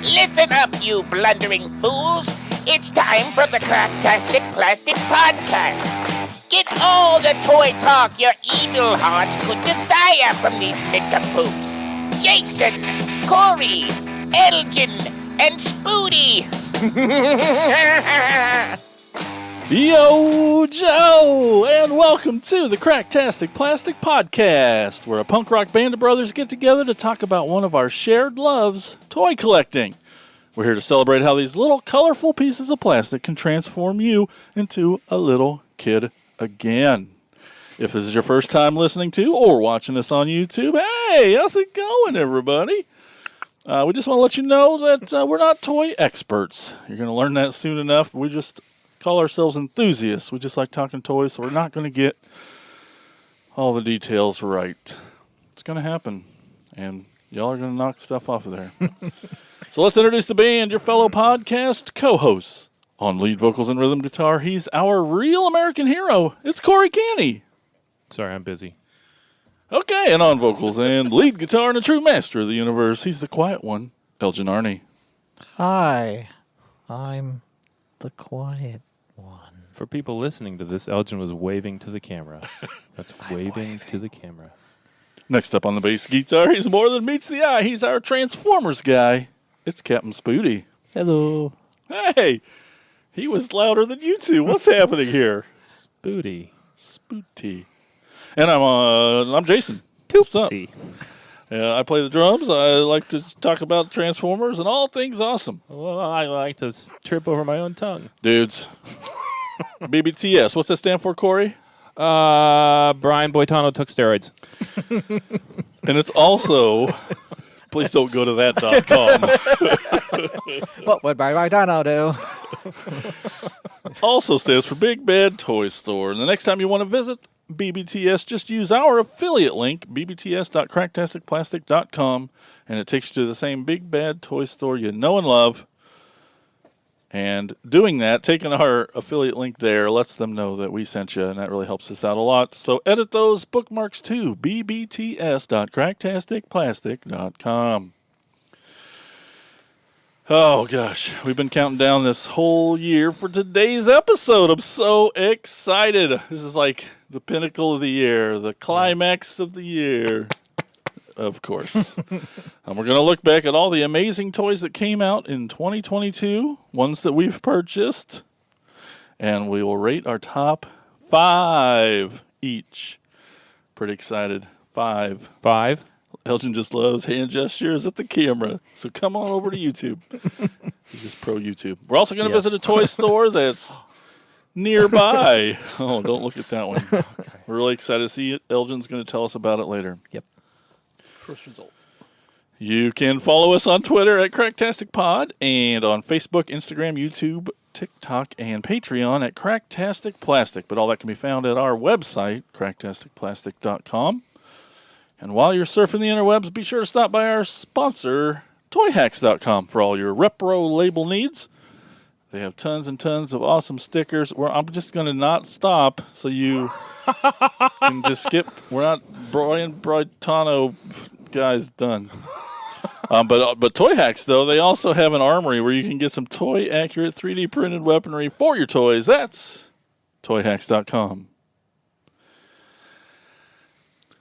Listen up, you blundering fools. It's time for the Cracktastic Plastic Podcast. Get all the toy talk your evil hearts could desire from these nincompoops. Jason, Corey, Elgin, and Spooty. Yo, Joe, and welcome to the Cracktastic Plastic Podcast, where a punk rock band of brothers get together to talk about one of our shared loves, toy collecting. We're here to celebrate how these little colorful pieces of plastic can transform you into a little kid again. If this is your first time listening to or watching us on YouTube, hey, how's it going, everybody? We just want to let you know that we're not toy experts. You're going to learn that soon enough. We just call ourselves enthusiasts. We just like talking toys, so we're not going to get all the details right. It's going to happen, and y'all are going to knock stuff off of there. So let's introduce the band, your fellow podcast co-hosts. On lead vocals and rhythm guitar, he's our real American hero. It's Corey Canny. Sorry, I'm busy. Okay, and on vocals and lead guitar and a true master of the universe, he's the quiet one, Elgin Arney. Hi, I'm the quiet one. For people listening to this, Elgin was waving to the camera. That's waving to the camera. Next up on the bass guitar, he's more than meets the eye. He's our Transformers guy. It's Captain Spooty. Hello. Hey, he was louder than you two. What's happening here? Spooty. Spooty. And I'm Jason. What's up? I play the drums. I like to talk about Transformers and all things awesome. Well, I like to trip over my own tongue. Dudes. BBTS. What's that stand for, Corey? Brian Boitano took steroids. And it's also, please don't go to that.com. What would my dino do? Also stands for Big Bad Toy Store. And the next time you want to visit BBTS, just use our affiliate link, bbts.cracktasticplastic.com, and it takes you to the same Big Bad Toy Store you know and love. And doing that, taking our affiliate link there, lets them know that we sent you, and that really helps us out a lot. So edit those bookmarks to bbts.cracktasticplastic.com. Oh, gosh. We've been counting down this whole year for today's episode. I'm so excited. This is like the pinnacle of the year, the climax of the year, of course. And we're going to look back at all the amazing toys that came out in 2022, ones that we've purchased, and we will rate our top 5 each. Pretty excited. 5. Elgin just loves hand gestures at the camera. So come on over to YouTube. He's just pro YouTube. We're also going to visit a toy store that's nearby. Oh, don't look at that one. Okay. We're really excited to see it. Elgin's going to tell us about it later. Yep. First result. You can follow us on Twitter at CracktasticPod and on Facebook, Instagram, YouTube, TikTok, and Patreon at Cracktastic Plastic. But all that can be found at our website, cracktasticplastic.com. And while you're surfing the interwebs, be sure to stop by our sponsor, toyhacks.com, for all your repro label needs. They have tons and tons of awesome stickers. I'm just going to not stop so you can just skip. We're not Brian Boitano guys done. But Toy Hacks, though, they also have an armory where you can get some toy-accurate 3D printed weaponry for your toys. That's toyhacks.com.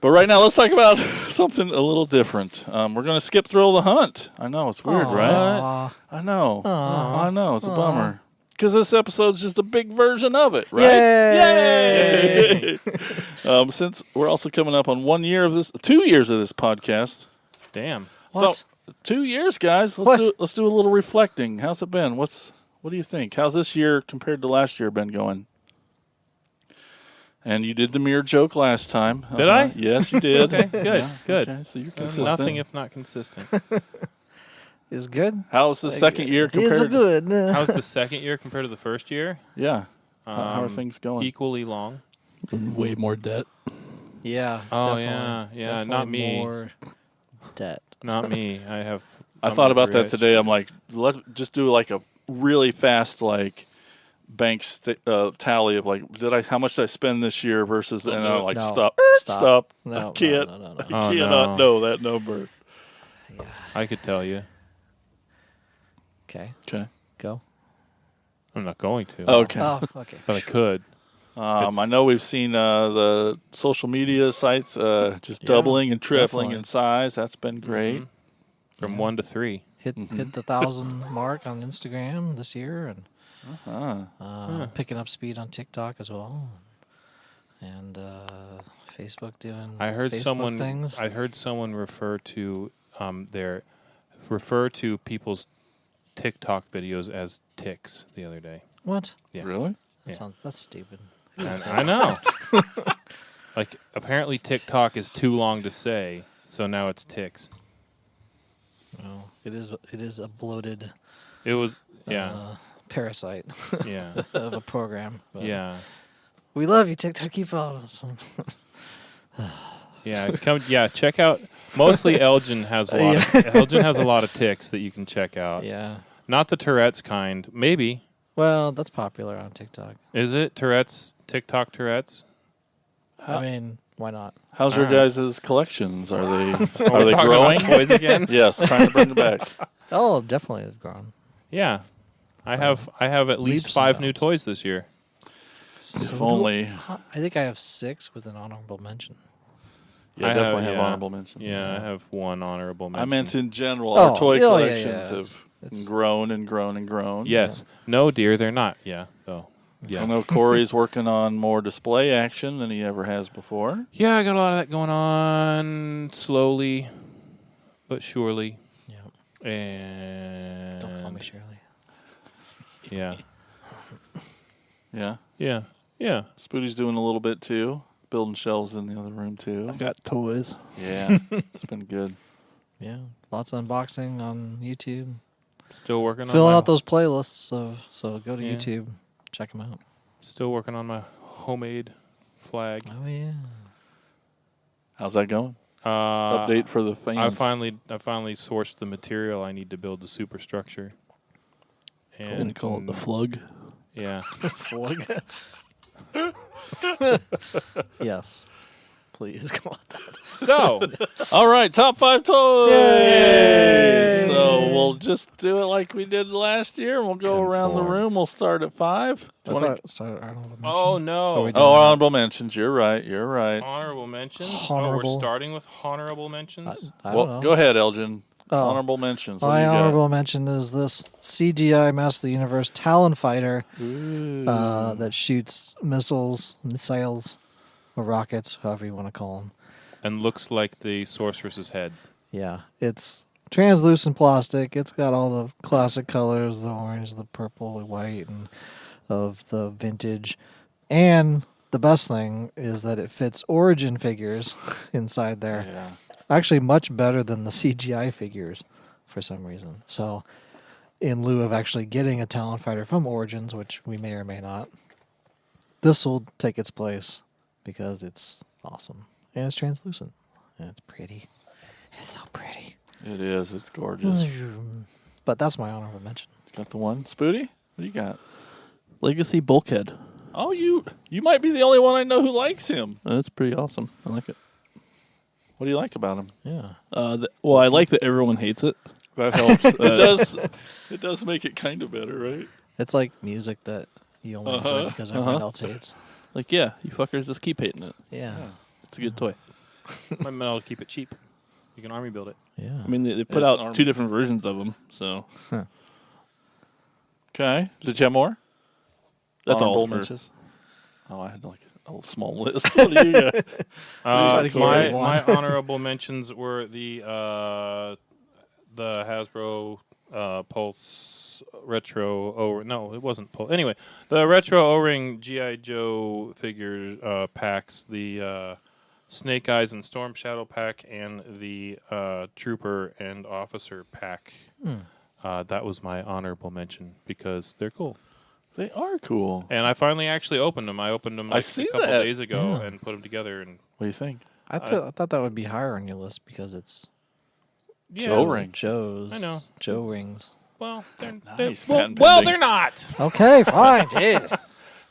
But right now, let's talk about something a little different. We're going to skip Thrill the Hunt. I know, it's weird, right? I know. I know, it's a bummer. Because this episode's just a big version of it, right? Yay! Since we're also coming up on 2 years of this podcast. Damn. What? So, 2 years, guys. Let's do a little reflecting. How's it been? What do you think? How's this year compared to last year been going? And you did the mirror joke last time. Did I? Yes, you did. Okay, good, Yeah, good. Okay, so you're consistent. Nothing if not consistent. Is good. How's the second year compared? Is good. How's the second year compared to the first year? Yeah. How are things going? Equally long. Way more debt. Yeah. Oh, definitely. yeah. Not me. More debt. Not me. I thought about that today. I'm like, let's just do like a really fast bank tally of how much did I spend this year versus, and I'm like, stop. No, I can't. No. I cannot know that number. Yeah. I could tell you. Okay. Okay. Go. I'm not going to. Okay. Oh, okay. But I could. I know we've seen the social media sites just Yeah, doubling and tripling definitely. in size. That's been great. Mhm. From Yeah. 1 to 3. Hit the 1,000 mark on Instagram this year, and picking up speed on TikTok as well, and Facebook doing I heard Facebook things. I heard someone refer to people's TikTok videos as ticks the other day. What? Yeah. Really? That's stupid. And I know. Like apparently TikTok is too long to say, so now it's ticks. Well, it is a bloated It was yeah. parasite Yeah. of a program. But Yeah. we love you, TikTok. Keep following us. Yeah, check out mostly Elgin has a lot Elgin has a lot of ticks that you can check out. Yeah. Not the Tourette's kind. Maybe. Well, that's popular on TikTok. Is it Tourette's? TikTok Tourette's? I mean, why not? How's your Alright. guys' collections? Are they Are we are they talking growing? about toys again? Yes, trying to bring it back. Oh, definitely has grown. Yeah. I have at least Leaps 5 and new bounds. toys this year. If only. I think I have 6 with an honorable mention. Yeah, I definitely have- have yeah. honorable mentions. Yeah, I have 1 honorable mention. I meant in general, Oh, our toy yeah, yeah, collections it's- have grown and grown and grown. Yes. No, dear, they're not. Yeah. Oh. I Yeah. know Corey's working on more display action than he ever has before. Yeah, I got a lot of that going on slowly but surely. Yeah. And Don't call me Shirley. Yeah. Yeah. Yeah. Yeah. Spoody's doing a little bit too. Building shelves in the other room too. I got toys. Yeah. It's been good. Yeah. Lots of unboxing on YouTube. Still working Filling on out those playlists. So go to Yeah. YouTube. Check them out. Still working on my homemade flag. Oh, yeah. How's that going? Uh, Update for the fans. I finally sourced the material I need to build the superstructure. I'm And gonna call it the Flug. Yeah. Plug. Yes. Please go on that. So, All right, top 5 toys. Yay! So we'll just do it like we did last year, and we'll go around the Conform. room. We'll start at 5. Do I you wanna- thought started honorable mention. oh no. we doing Oh, that? honorable mentions. You're right. You're right. Honorable mentions? Oh, Honorable. we're starting with honorable mentions? I don't Well, know. go ahead, Elgin. Oh. Honorable mentions. What do My you honorable mention is this CGI Master of the Universe Talon Fighter got? Ooh. that shoots missiles, or rockets, however you want to call them. And looks like the sorceress's head. Yeah, it's translucent plastic. It's got all the classic colors, the orange, the purple, the white, and of the vintage. And the best thing is that it fits Origin figures inside there. Yeah. Actually, much better than the CGI figures for some reason. So, in lieu of actually getting a Talon Fighter from Origins, which we may or may not, this will take its place because it's awesome. And it's translucent. And it's pretty. It's so pretty. It is. It's gorgeous. But that's my honorable mention. Got the one. Spooty? What do you got? Legacy Bulkhead. Oh, you might be the only one I know who likes him. That's pretty awesome. I like it. What do you like about him? Yeah. Well, I like that everyone hates it. That helps. It does make it kind of better, right? It's like music that you only enjoy because everyone else hates. Like, yeah, you fuckers just keep hating it. Yeah. It's a good toy. My metal keep it cheap. You can army build it. Yeah. I mean, they put It's out army. 2 different versions of them, so Okay. Did you have more? that's all. Honorable For, mentions? Oh, I had like a small list. What do you got? Try to keep My it one. honorable mentions were the Hasbro Pulse Retro no, it wasn't Pulse. Anyway, the Retro O-Ring GI Joe figure packs, the Snake Eyes and Storm Shadow pack, and the Trooper and Officer pack. That was my honorable mention because they're cool. They are cool. And I finally actually opened them. I opened them I like see a couple that. days ago Yeah. and put them together. And What do you think? I thought that would be higher on your list because it's yeah, Joe ring. Joe's. I know. Joe rings. Well, Nice, well, patent well, pending. they're not. Okay, fine. Jeez.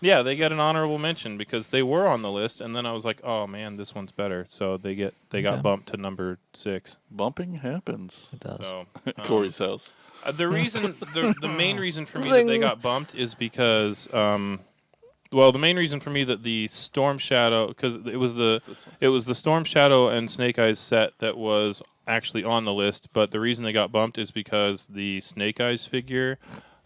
Yeah, they get an honorable mention because they were on the list, and then I was like, oh man, this one's better. So they got Okay. bumped to number 6. Bumping happens. It does. So Corey's house. The reason, the main reason for me that Zing. they got bumped is because, well, the main reason for me that the Storm Shadow, because it was the Storm Shadow and Snake Eyes set that was actually on the list, but the reason they got bumped is because the Snake Eyes figure,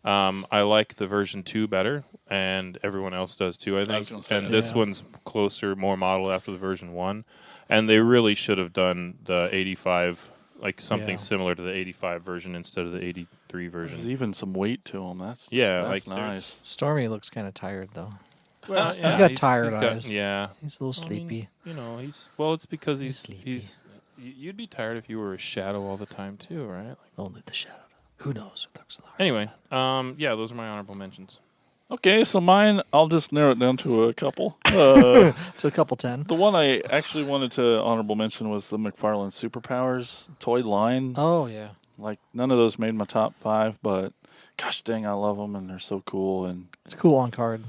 I like the version 2 better, and everyone else does too, I was think. gonna say And that. this one's closer, more modeled after the version 1, and they really should have done the 85. Like something Yeah. similar to the 85 version instead of the 83 version. There's even some weight to him. That's Yeah, that's like, nice. Stormy looks kind of tired though. Well, He's got tired eyes. Yeah, He's a little I mean, sleepy. you know, it's because He's sleepy. You'd be tired if you were a shadow all the time too, right? Like, Only the shadow. Who knows who looks the heart. anyway, yeah, those are my honorable mentions. Okay, so mine, I'll just narrow it down to a couple. To a couple 10. The one I actually wanted to honorable mention was the McFarlane Superpowers toy line. Oh yeah. Like, none of those made my top 5, but gosh dang, I love them, and they're so cool. And It's cool on card.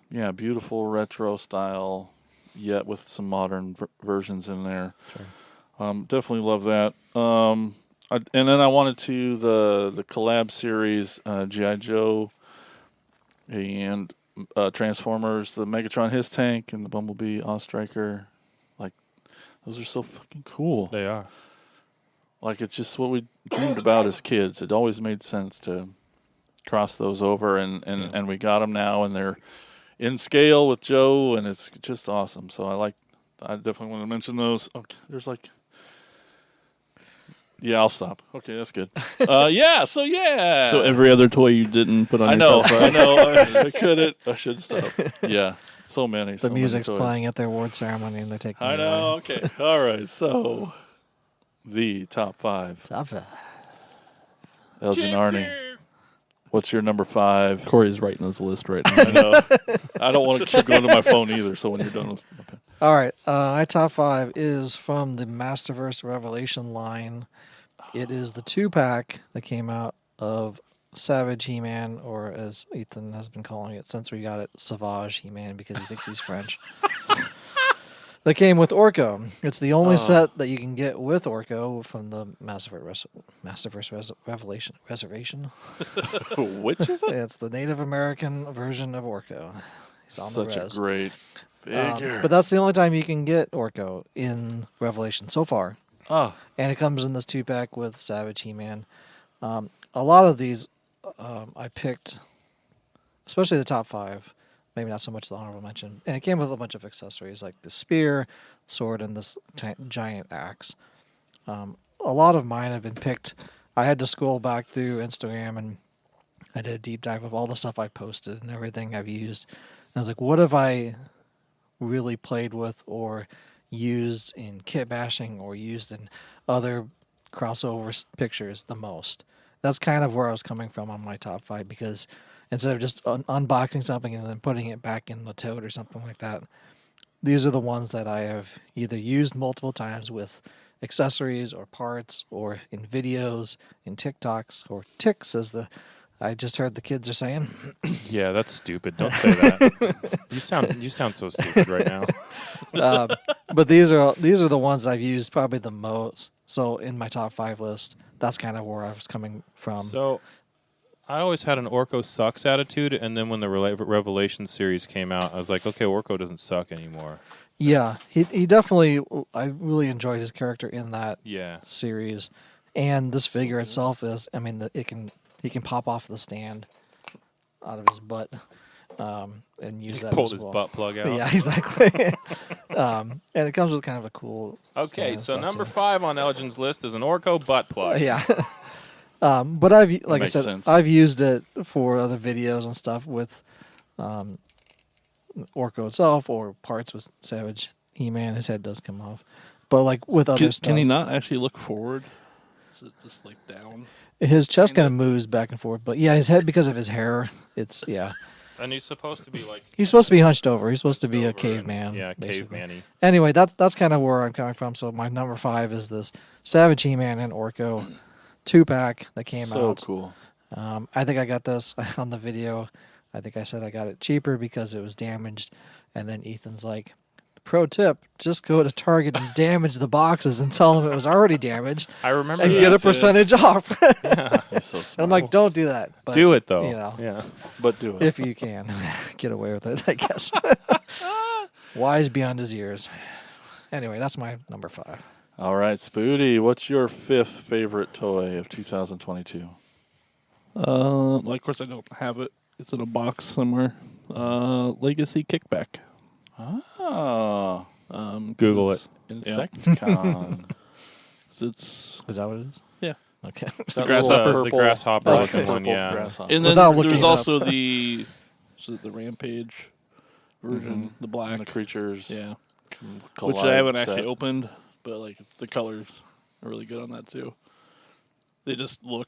yeah, beautiful retro style, yet with some modern versions in there. Sure. Definitely love that. And then I wanted to the collab series, G.I. Joe and Transformers, the Megatron his tank and the Bumblebee Striker. Like, those are so fucking cool. They are. Like, it's just what we dreamed about as kids. It always made sense to cross those over, and we got them now, and they're in scale with Joe, and it's just awesome. So I definitely want to mention those. Okay, there's like, yeah, I'll stop. Okay, that's good. Yeah. So every other toy you didn't put on I your know, top 5. I know. I couldn't. I should stop. Yeah, so many. The so many music's toys. playing at their award ceremony and they're taking I it know. away. Okay. All right. So, the top 5. Top 5. Elgin Arnie. What's your number 5? Corey's writing his list right now. I know. I don't want to keep going to my phone either. So when you're done with my pen. All right. My top 5 is from the Masterverse Revelation line. It is the 2-pack that came out of Savage He-Man, or as Ethan has been calling it since we got it, Sauvage He-Man, because he thinks he's French. That came with Orko. It's the only set that you can get with Orko from the Masterverse Revelation Reservation. Which is it? It's the Native American version of Orko. He's on the Such a res. great figure. But that's the only time you can get Orko in Revelation so far. Oh, And it comes in this 2-pack with Savage He-Man. A lot of these I picked, especially the top 5. Maybe not so much the honorable mention. And it came with a bunch of accessories like the spear, sword, and this giant axe. A lot of mine have been picked. I had to scroll back through Instagram and I did a deep dive of all the stuff I posted and everything I've used. And I was like, what have I really played with or used in kit bashing or used in other crossover pictures the most? That's kind of where I was coming from on my top 5, because instead of just unboxing something and then putting it back in the tote or something like that, these are the ones that I have either used multiple times with accessories or parts or in videos, in TikToks, or ticks, as I just heard the kids are saying. Yeah, that's stupid. Don't say that. You sound so stupid right now. But these are the ones I've used probably the most. So in my top 5 list, that's kind of where I was coming from. So, I always had an Orko sucks attitude, and then when the Revelation series came out, I was like, okay, Orko doesn't suck anymore. Yeah, he definitely. I really enjoyed his character in that Yeah. series, and this figure itself is. I mean, he can pop off the stand out of his butt, and use that. Pulled as his well. butt plug out. Yeah, exactly. And it comes with kind of a cool. stand Okay, and so stuff, number too. 5 on Elgin's list is an Orko butt plug. Yeah. But like I makes said, sense. I've used it for other videos and stuff with Orko itself or parts with Savage He-Man. His head does come off, but like with other stuff, Can he not actually look forward? Is it just like down? his chest kind of moves back and forth. But yeah, his head, because of his hair, it's And he's supposed to be like... He's supposed to be hunched over. He's supposed to be a over and- caveman. Yeah, basically. caveman-y. Anyway, that's kind of where I'm coming from. So my number 5 is this Savage He-Man and Orko 2-pack that came out. so cool. I think I got this on the video. I think I said I got it cheaper because it was damaged. And then Ethan's like, pro tip, just go to Target and damage the boxes and tell them it was already damaged I remember and that. get a percentage off. He's so And I'm like, don't do that. But, Do it though. You know, Yeah. But do it. if you can get away with it, I guess. Wise beyond his years. Anyway, that's my number 5. All right, Spooty, what's your 5th favorite toy of 2022? Well, of course, I don't have it. It's in a box somewhere. Legacy Kickback. Oh, Google it. Insecticon. It's Is that what it is? Yeah. Okay. The The grasshopper looking purple one, yeah. grasshopper. and then Without looking there's it up. also the Rampage version, the black. And the creatures. Yeah, collide which I haven't set. actually opened, but like the colors are really good on that too. They just look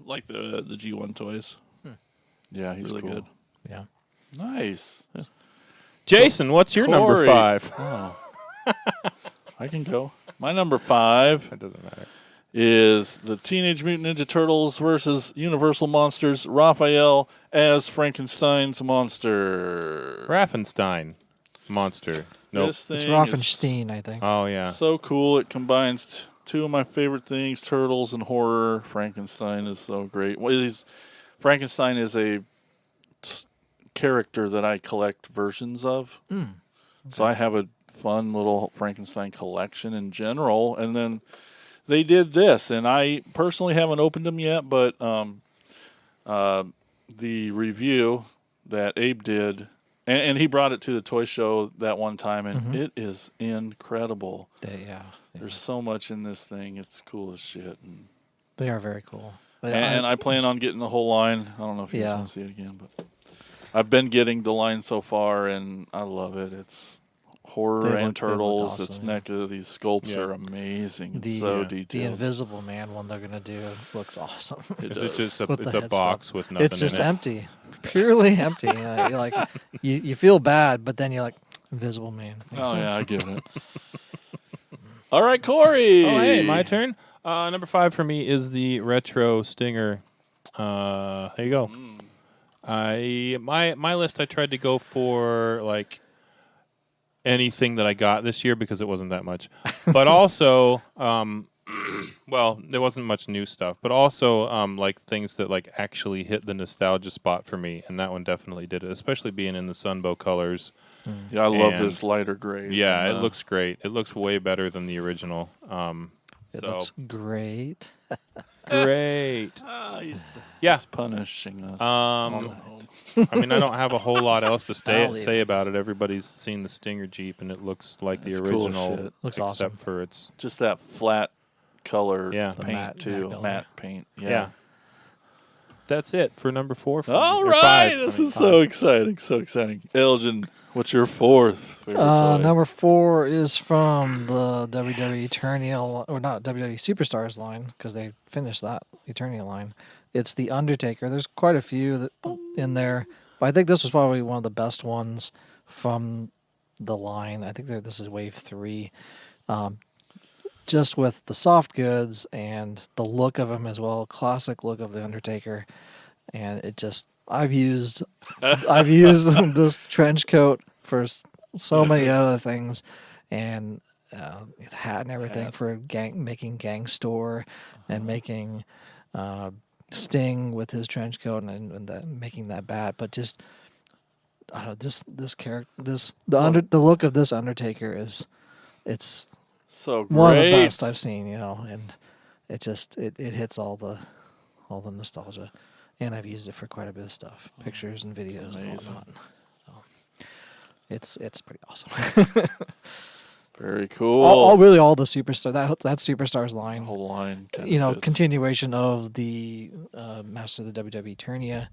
like the G1 toys. Yeah, he's Really cool. good. Yeah. Nice. Jason, what's your number Corey. 5? Oh. I can go. My number 5 It doesn't matter. is the Teenage Mutant Ninja Turtles versus Universal Monsters, Raphael as Frankenstein's monster. Raffenstein monster. Nope. This thing It's is Raffenstein, I think. Oh yeah. so cool. It combines two of my favorite things, turtles and horror. Frankenstein is so great. Frankenstein is a character that I collect versions of. So I have a fun little Frankenstein collection in general. And then they did this, and I personally haven't opened them yet, but the review that Abe did, and he brought it to the toy show that one time, and it is incredible. There's so much in this thing. It's cool as shit. And They are very cool. and I plan on getting the whole line. I don't know if you guys Yeah. want to see it again, but I've been getting the line so far, and I love it. It's horror They and look turtles. awesome, It's yeah. these sculpts Yeah. are amazing. It's The, so the detailed. Invisible Man one they're gonna do looks awesome. Is it just a, With the it's a head box sculpt. with nothing It's just in it? empty, purely empty. You're like, you feel bad, but then you're like, Invisible Man. Makes Oh sense. yeah, I get it. All right, Corey. Oh, hey, my turn. Number 5 for me is the Retro Stinger. There you go. My list, I tried to go for like anything that I got this year because it wasn't that much, but also, well, there wasn't much new stuff, but also like things that like actually hit the nostalgia spot for me, and that one definitely did it, especially being in the Sunbow colors. Yeah, I love And- this lighter gray. Yeah, than, it looks great. It looks way better than the original. It So looks great. great. he's Yeah. punishing us. I mean, I don't have a whole lot else to I'll leave say it. about it. Everybody's seen the Stinger Jeep, and it looks like the It's cool as original, shit. Looks except awesome. for its Just that flat color Yeah. The paint matte too, color. matte paint. yeah. That's it for number 4. For me. All Or right, 5, this I mean, is so exciting, so exciting. Elgin, what's your 4th favorite toy? Number 4 is from the WWE Eternia, or not WWE Superstars line, because they finished that Eternia line. It's the Undertaker. There's quite a few that in there, but I think this was probably one of the best ones from the line. I think this is wave 3. Just with the soft goods and the look of him as well, classic look of the Undertaker, and it just I've used this trench coat for so many other things, and the hat and everything for making Gang Store and making Sting with his trench coat and making that bat, but just I don't know, this character, the look of this Undertaker it's So great. one of the best I've seen, and it hits all the nostalgia, and I've used it for quite a bit of stuff, pictures and videos and amazing. whatnot. So it's pretty awesome. Very cool. all the superstar that Superstars line, whole line. Fits. continuation of the Master of the WWE Eternia,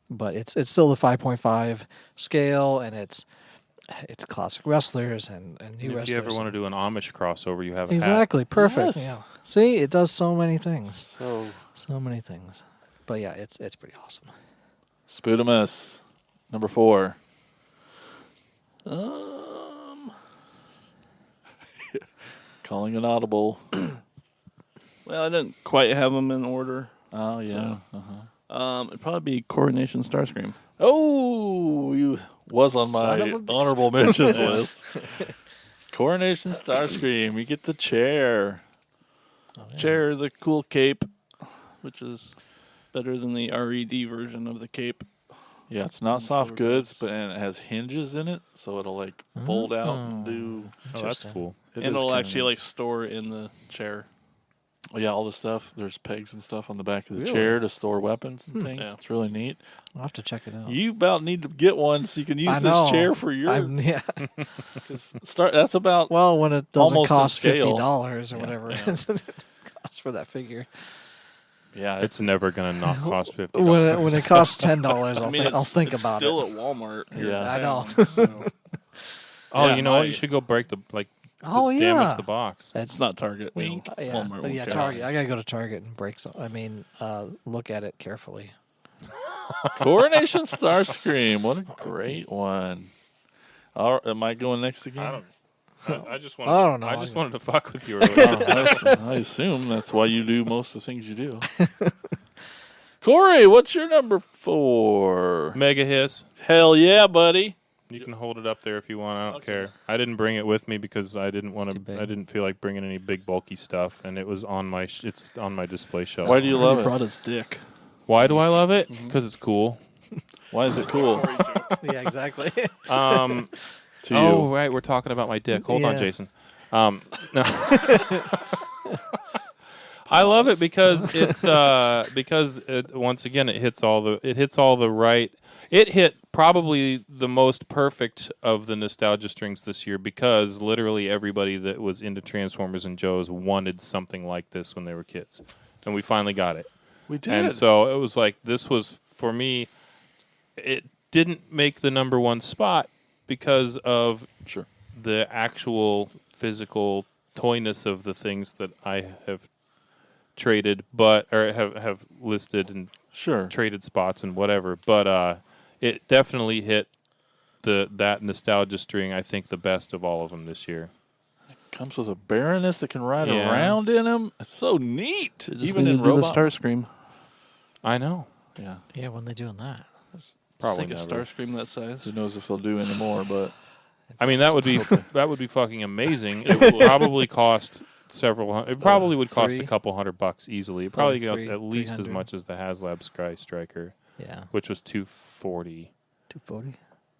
but it's still the 5.5 scale, and it's classic wrestlers and new If wrestlers. you ever want to do an Amish crossover, you have a hat. Exactly, perfect. Yes. Yeah. See, it does so many things, So so many things. But yeah, it's pretty awesome. Spudamus, number 4. Calling an audible. Well, I didn't quite have them in order. Oh yeah. It'd probably be Coronation Starscream. Oh, you was on Son my of a bitch. honorable mentions list. Coronation Starscream. You get the chair. Chair, the cool cape, which is better than the RED version of the cape. Yeah, it's not Mm, soft shoulder goods, pads. but and it has hinges in it, so it'll like fold out and do. Oh, that's Interesting. cool. It And is it'll kinda actually neat. like store in the chair. Yeah, all the stuff. There's pegs and stuff on the back of the Really? chair to store weapons and things. Yeah. It's really neat. I'll have to check it out. You about need to get one so you can use I this know. chair for your Yeah. start. That's about Well, when it doesn't Almost in cost scale. $50 or Yeah, whatever yeah. it costs for that figure. yeah. It's never gonna not cost $50. When it costs $10, I'll it's think it's about still it. at Walmart. here Yeah. in I know. town, so Oh, Yeah, you know what? my- You should go break the Oh yeah. damage the box. it's not Target. Wink. Yeah, Walmart won't yeah. care. Target. I gotta go to Target and break some. Look at it carefully. Coronation Starscream. What a great one. All right, am I going next again? I just wanted. I don't know. I just wanted to fuck with you. I assume that's why you do most of the things you do. Corey, what's your number 4? Mega Hiss. Hell yeah, buddy. You can hold it up there if you want. I don't care. I didn't bring it with me because I didn't want too to. big. I didn't feel like bringing any big bulky stuff, and it was on my. It's on my display shelf. Why do you love it? Brought his dick. Why do I love it? Because it's cool. Why is it cool Yeah, exactly. Um. to you? Oh right, we're talking about my dick. Hold on, Yeah. Jason. No. I love it because it's once again it hits all the right. It hit probably the most perfect of the nostalgia strings this year because literally everybody that was into Transformers and Joes wanted something like this when they were kids, and we finally got it. We did. And so it was like this was for me. It didn't make the number 1 spot because of Sure. the actual physical toyness of the things that I have traded, but or have listed and Sure. traded spots and whatever. But it definitely hit that nostalgia string. I think the best of all of them this year. Comes with a Baroness that can ride Yeah. around in him. It's so neat. They just Even need in to do the robot. Starscream. I know. Yeah. Yeah, when they doing that? Probably Think a never. Starscream that size. Who knows if they'll do any more? But I mean, that would be fucking amazing. It would probably cost several hundred. It probably would cost a Three. couple $100 easily. It probably costs three- at least as 300. much as the HasLab Sky Striker, Yeah, which was $240. 240,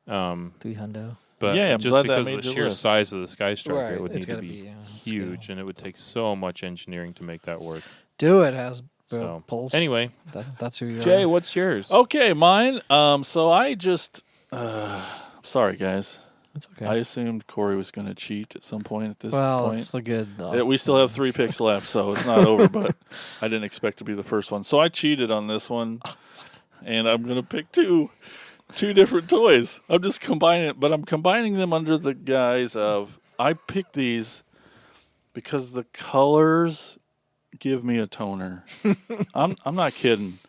Um, 300. but Yeah, I'm just glad that because of made the your sheer list. size of the Sky Striker, it would It's need to gotta be scale. huge, and it would take so much engineering to make that work. Do it, has So, Pulse. anyway, That's who you Jay, are. what's yours? okay, mine. So I just. Sorry, guys. It's okay. I assumed Corey was going to cheat at some point at this well, point. it's a good. We still have 3 picks left, so it's not over, but I didn't expect to be the first one. So I cheated on this one, and I'm going to pick two different toys. I'm just combining it, but I'm combining them under the guise of I picked these because the colors give me a toner. I'm not kidding.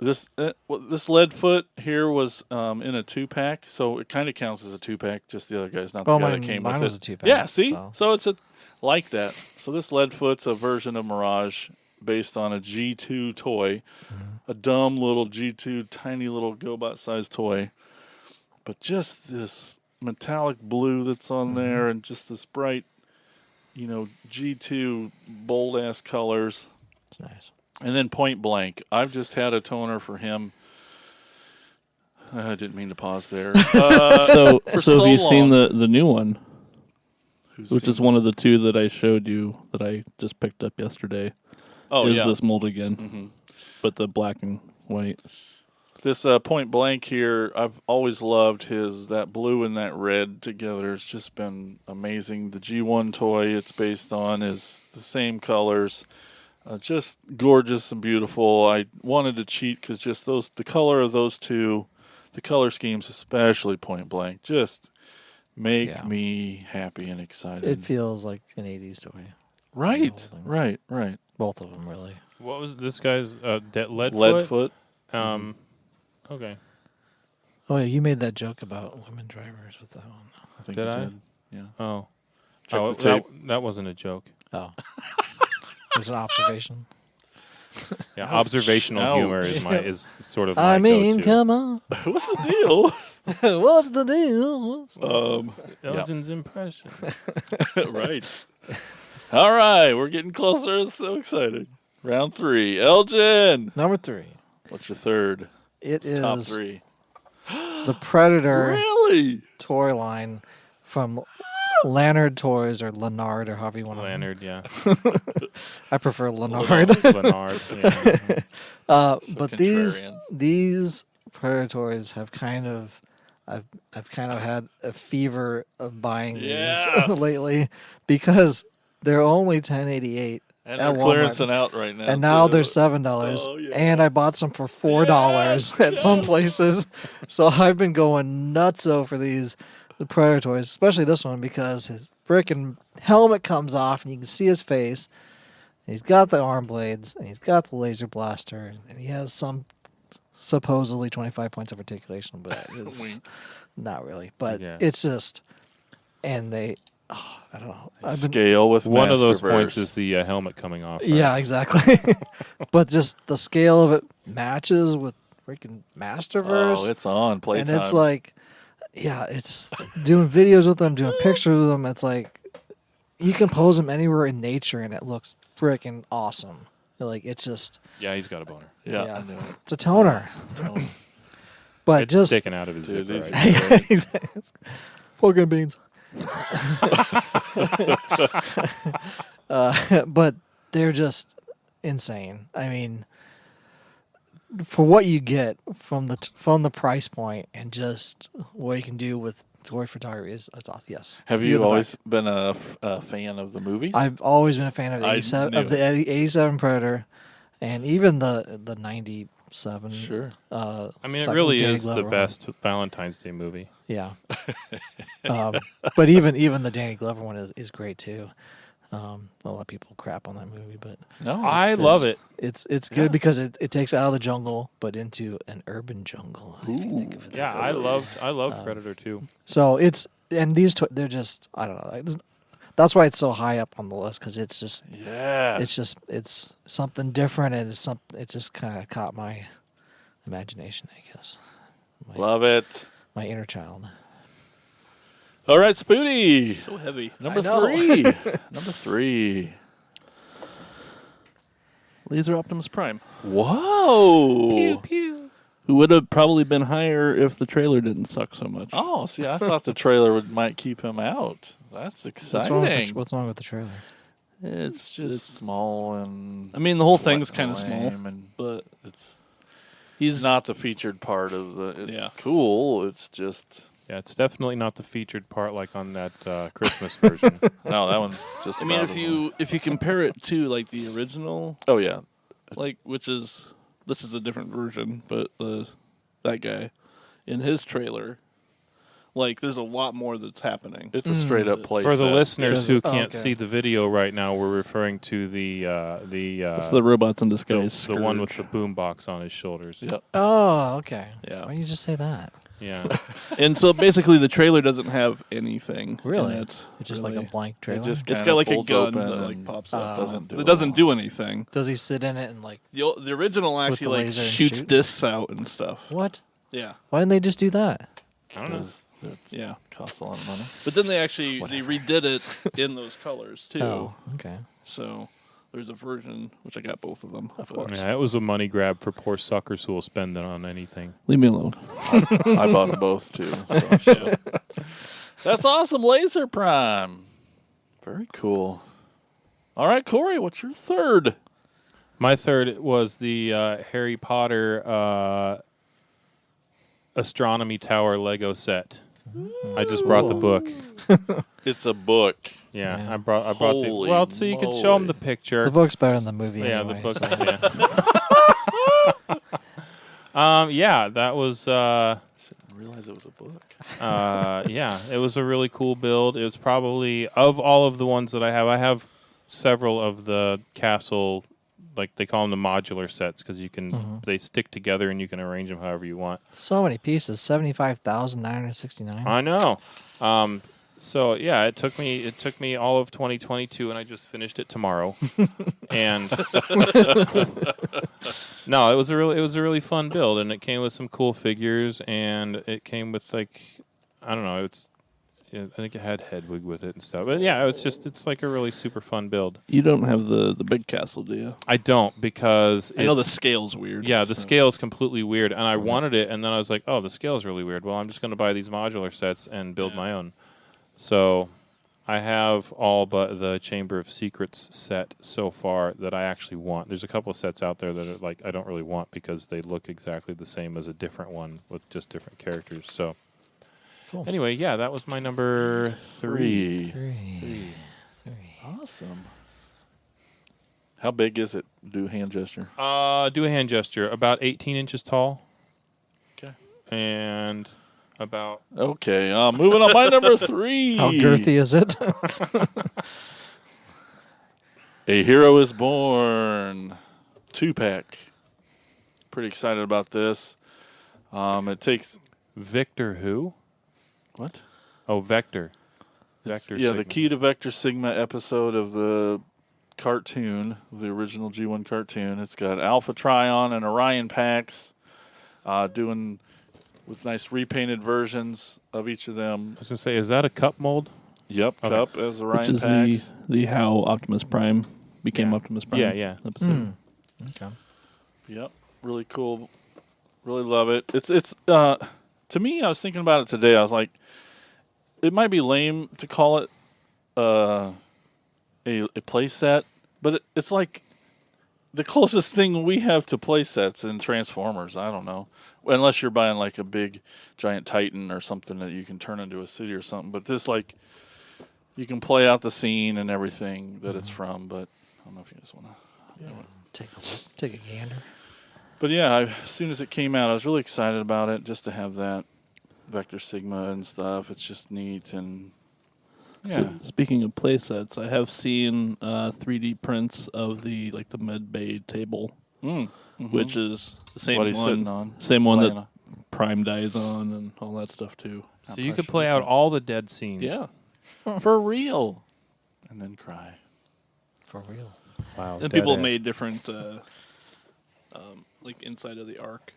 This Leadfoot here was in a 2-pack, so it kind of counts as a 2-pack. Just the other guy's not Well, the guy mine- that came mine with was it. a 2-pack, Yeah, see, so- so it's like that. So this Leadfoot's a version of Mirage based on a G2 toy, a dumb little G2, tiny little GoBot-sized toy, but just this metallic blue that's on there, and just this bright, G2 bold-ass colors. It's nice. And then Point Blank. I've just had a toner for him. I didn't mean to pause there. So for have you so seen long. the new one, Who's which seen is one of the 2 that I showed you that I just picked up yesterday? Oh, is yeah. this mold again, Mhm. but the black and white. This Point Blank here, I've always loved that blue and that red together. It's just been amazing. The G1 toy it's based on is the same colors. Just gorgeous and beautiful. I wanted to cheat because just the color of those 2, the color schemes, especially Point Blank, just make Yeah. me happy and excited. It feels like an 80s toy. Right, Holding. right. Both of them, really. What was this guy's Leadfoot? Leadfoot. Okay. Oh, yeah, you made that joke about women drivers with that one. I think Did you I? did. Yeah. Oh. Check Oh, the tape. that wasn't a joke. Oh. It was an observation. Yeah, observational Ouch. humor is sort of my I mean, go-to. come on. What's the deal? What's the deal? Elgin's impression. Right. All right, we're getting closer. It's so exciting. Round 3. Elgin. Number 3. What's your third? It It's top is 3. the Predator Really? toy line from Lannard Toys, or Lennard, or however you want to. Leonard, yeah. I prefer Lennard. Leonard. Yeah. But contrarian. these Predator toys have kind of, I've kind of had a fever of buying Yes. these lately, because they're only $10.88. And at they're Walmart. clearancing out right now. And now too. they're $7, Oh, yeah. and I bought some for $4 at some places. So I've been going nutso for the Predator toys, especially this one, because his frickin' helmet comes off and you can see his face. And he's got the arm blades, and he's got the laser blaster, and he has some supposedly 25 points of articulation, but it's Wink. not really. But Yeah. it's just, and they, I don't know. I've been, Scale with One of those Masterverse. points is the helmet coming off. right? yeah, exactly. But just the scale of it matches with freaking Masterverse. Oh, it's on playtime. and it's like, yeah, it's doing videos with them, doing pictures with them. It's like you can pose them anywhere in nature, and it looks freaking awesome. Like, it's just, Yeah, he's got a boner. yeah, yeah. I know. it's a toner. Oh, But It's just sticking out of his Dude, zipper. these Right? are- yeah, exactly. Pork and beans. But they're just insane. I mean, for what you get from the price point, and just what you can do with toy photography that's awesome. Yes. Have You're you the always best. been a fan of the movies? I've always been a fan of the I 87 knew of the 87 Predator, and even the 97. Sure. I I mean, it really is the best Valentine's Day movie. Yeah. But even the Danny Glover one is great too. A lot of people crap on that movie, but No, I it's- love it. it's good because it takes it out of the jungle, but into an urban jungle. If you think of it that Yeah, way. I loved Predator too. So these they're just, I don't know. That's why it's so high up on the list, because it's just Yeah. it's something different, and it just kind of caught my imagination, I guess. Love it. My inner child. All right, Spooty. So heavy. Number I know. 3. Number 3. Laser Optimus Prime. Whoa. Who would have probably been higher if the trailer didn't suck so much. Oh, see, I thought the trailer might keep him out. That's exciting. What's wrong with the trailer? It's just. It's small and I mean, the whole thing's kind of small, lame, and but it's he's not the featured part of the. It's Yeah. cool. It's just Yeah, it's definitely not the featured part like on that Christmas version. no. That one's just. I mean, about if you compare it to like the original, Oh yeah. like this is a different version, but that guy in his trailer, like there's a lot more that's happening. It's a straight up play For the set. listeners who Oh, can't okay. see the video right now, we're referring to It's the robots in disguise. the one with the Scourge. boombox on his shoulders. Yep. Oh, okay. Yeah. Why didn't you just say that? Yeah. And so basically, the trailer doesn't have anything. Really? in it, It's just really. like a blank trailer. It just It's kinda got like a folds gun open that like and pops up. doesn't do It doesn't do anything. Does he sit in it and like The original the actually like laser and shoots shoot? discs out and stuff. what? Yeah, Why didn't they just do that? I don't know. Because it yeah. costs a lot of money. But then they actually they redid it in those colors too. Oh, okay. So there's a version which I got both of them. Of course. Yeah, it was a money grab for poor suckers who will spend it on anything. Leave me alone. I bought them both too. So. That's awesome, Laser Prime. Very cool. All right, Corey, what's your third? My third was the Harry Potter astronomy tower Lego set. I just brought the book. It's a book. Yeah, Yeah. I brought the Holy well, so you could show them the moly. picture. The book's better than the movie. Yeah, anyway, the book. so- Yeah. Yeah, that was. Didn't realize it was a book. Yeah, it was a really cool build. It was probably of all of the ones that I have several of the castle, like they call them the modular sets, because you can they stick together and you can arrange them however you want. So many pieces. 75,969. I know. So yeah, it took me all of 2022, and I just finished it tomorrow. And no, it was a really fun build, and it came with some cool figures, and it came with like, I don't know, I think it had Hedwig with it and stuff. But yeah, it's like a really super fun build. You don't have the big castle, do you? I don't because I know the it's- scale's weird. Yeah, the scale is completely weird, and I wanted it, and then I was like, oh, the scale is really weird. Well, I'm just going to buy these modular sets and build my own. So I have all but the Chamber of Secrets set so far that I actually want. There's a couple of sets out there that are like I don't really want because they look exactly the same as a different one with just different characters. So Cool. anyway, yeah, that was my number 3. Three. Awesome. How big is it? Do a hand gesture. Do a hand gesture. About 18 inches tall. Okay. And about Okay, moving on. My number 3. How girthy is it? A Hero is Born 2-pack. Pretty excited about this. It takes Victor who? what? Oh, Vector. It's- Vector yeah, the Sigma. Key to Vector Sigma episode of the cartoon, the original G1 cartoon. It's got Alpha Trion and Orion packs, doing with nice repainted versions of each of them. I was gonna say, is that a cup mold? Yep, Okay. Cup as Orion Which is packs. the how Optimus Prime became Yeah. Optimus Prime. Yeah. Episode. Okay. Yep, really cool. Really love it. It's to me, I was thinking about it today. I was like, it might be lame to call it a play set, but it's like the closest thing we have to play sets in Transformers. I don't know, unless you're buying like a big giant Titan or something that you can turn into a city or something. But this, like, you can play out the scene and everything that it's from. But I don't know if you guys want to. Take a gander. But yeah, as soon as it came out, I was really excited about it, just to have that Vector Sigma and stuff. It's just neat, and yeah, So, speaking of play sets, I have seen 3D prints of the med bay table, which is the same what he's one, sitting on, same one laying that on. Prime dies on, and all that stuff too. So you could play out all the dead scenes. Yeah, for real, and then cry. For real. Wow. and people made different, like inside of the Ark,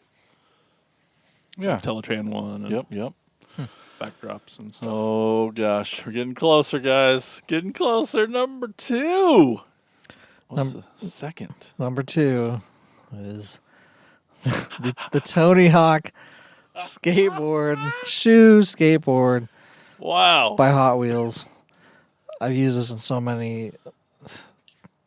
Yeah. Teletran one, and Yep. backdrops and stuff. Oh gosh, we're getting closer, guys. Getting closer. Number 2. What's the second? Number 2 is the Tony Hawk skateboard Wow. by Hot Wheels. I've used this in so many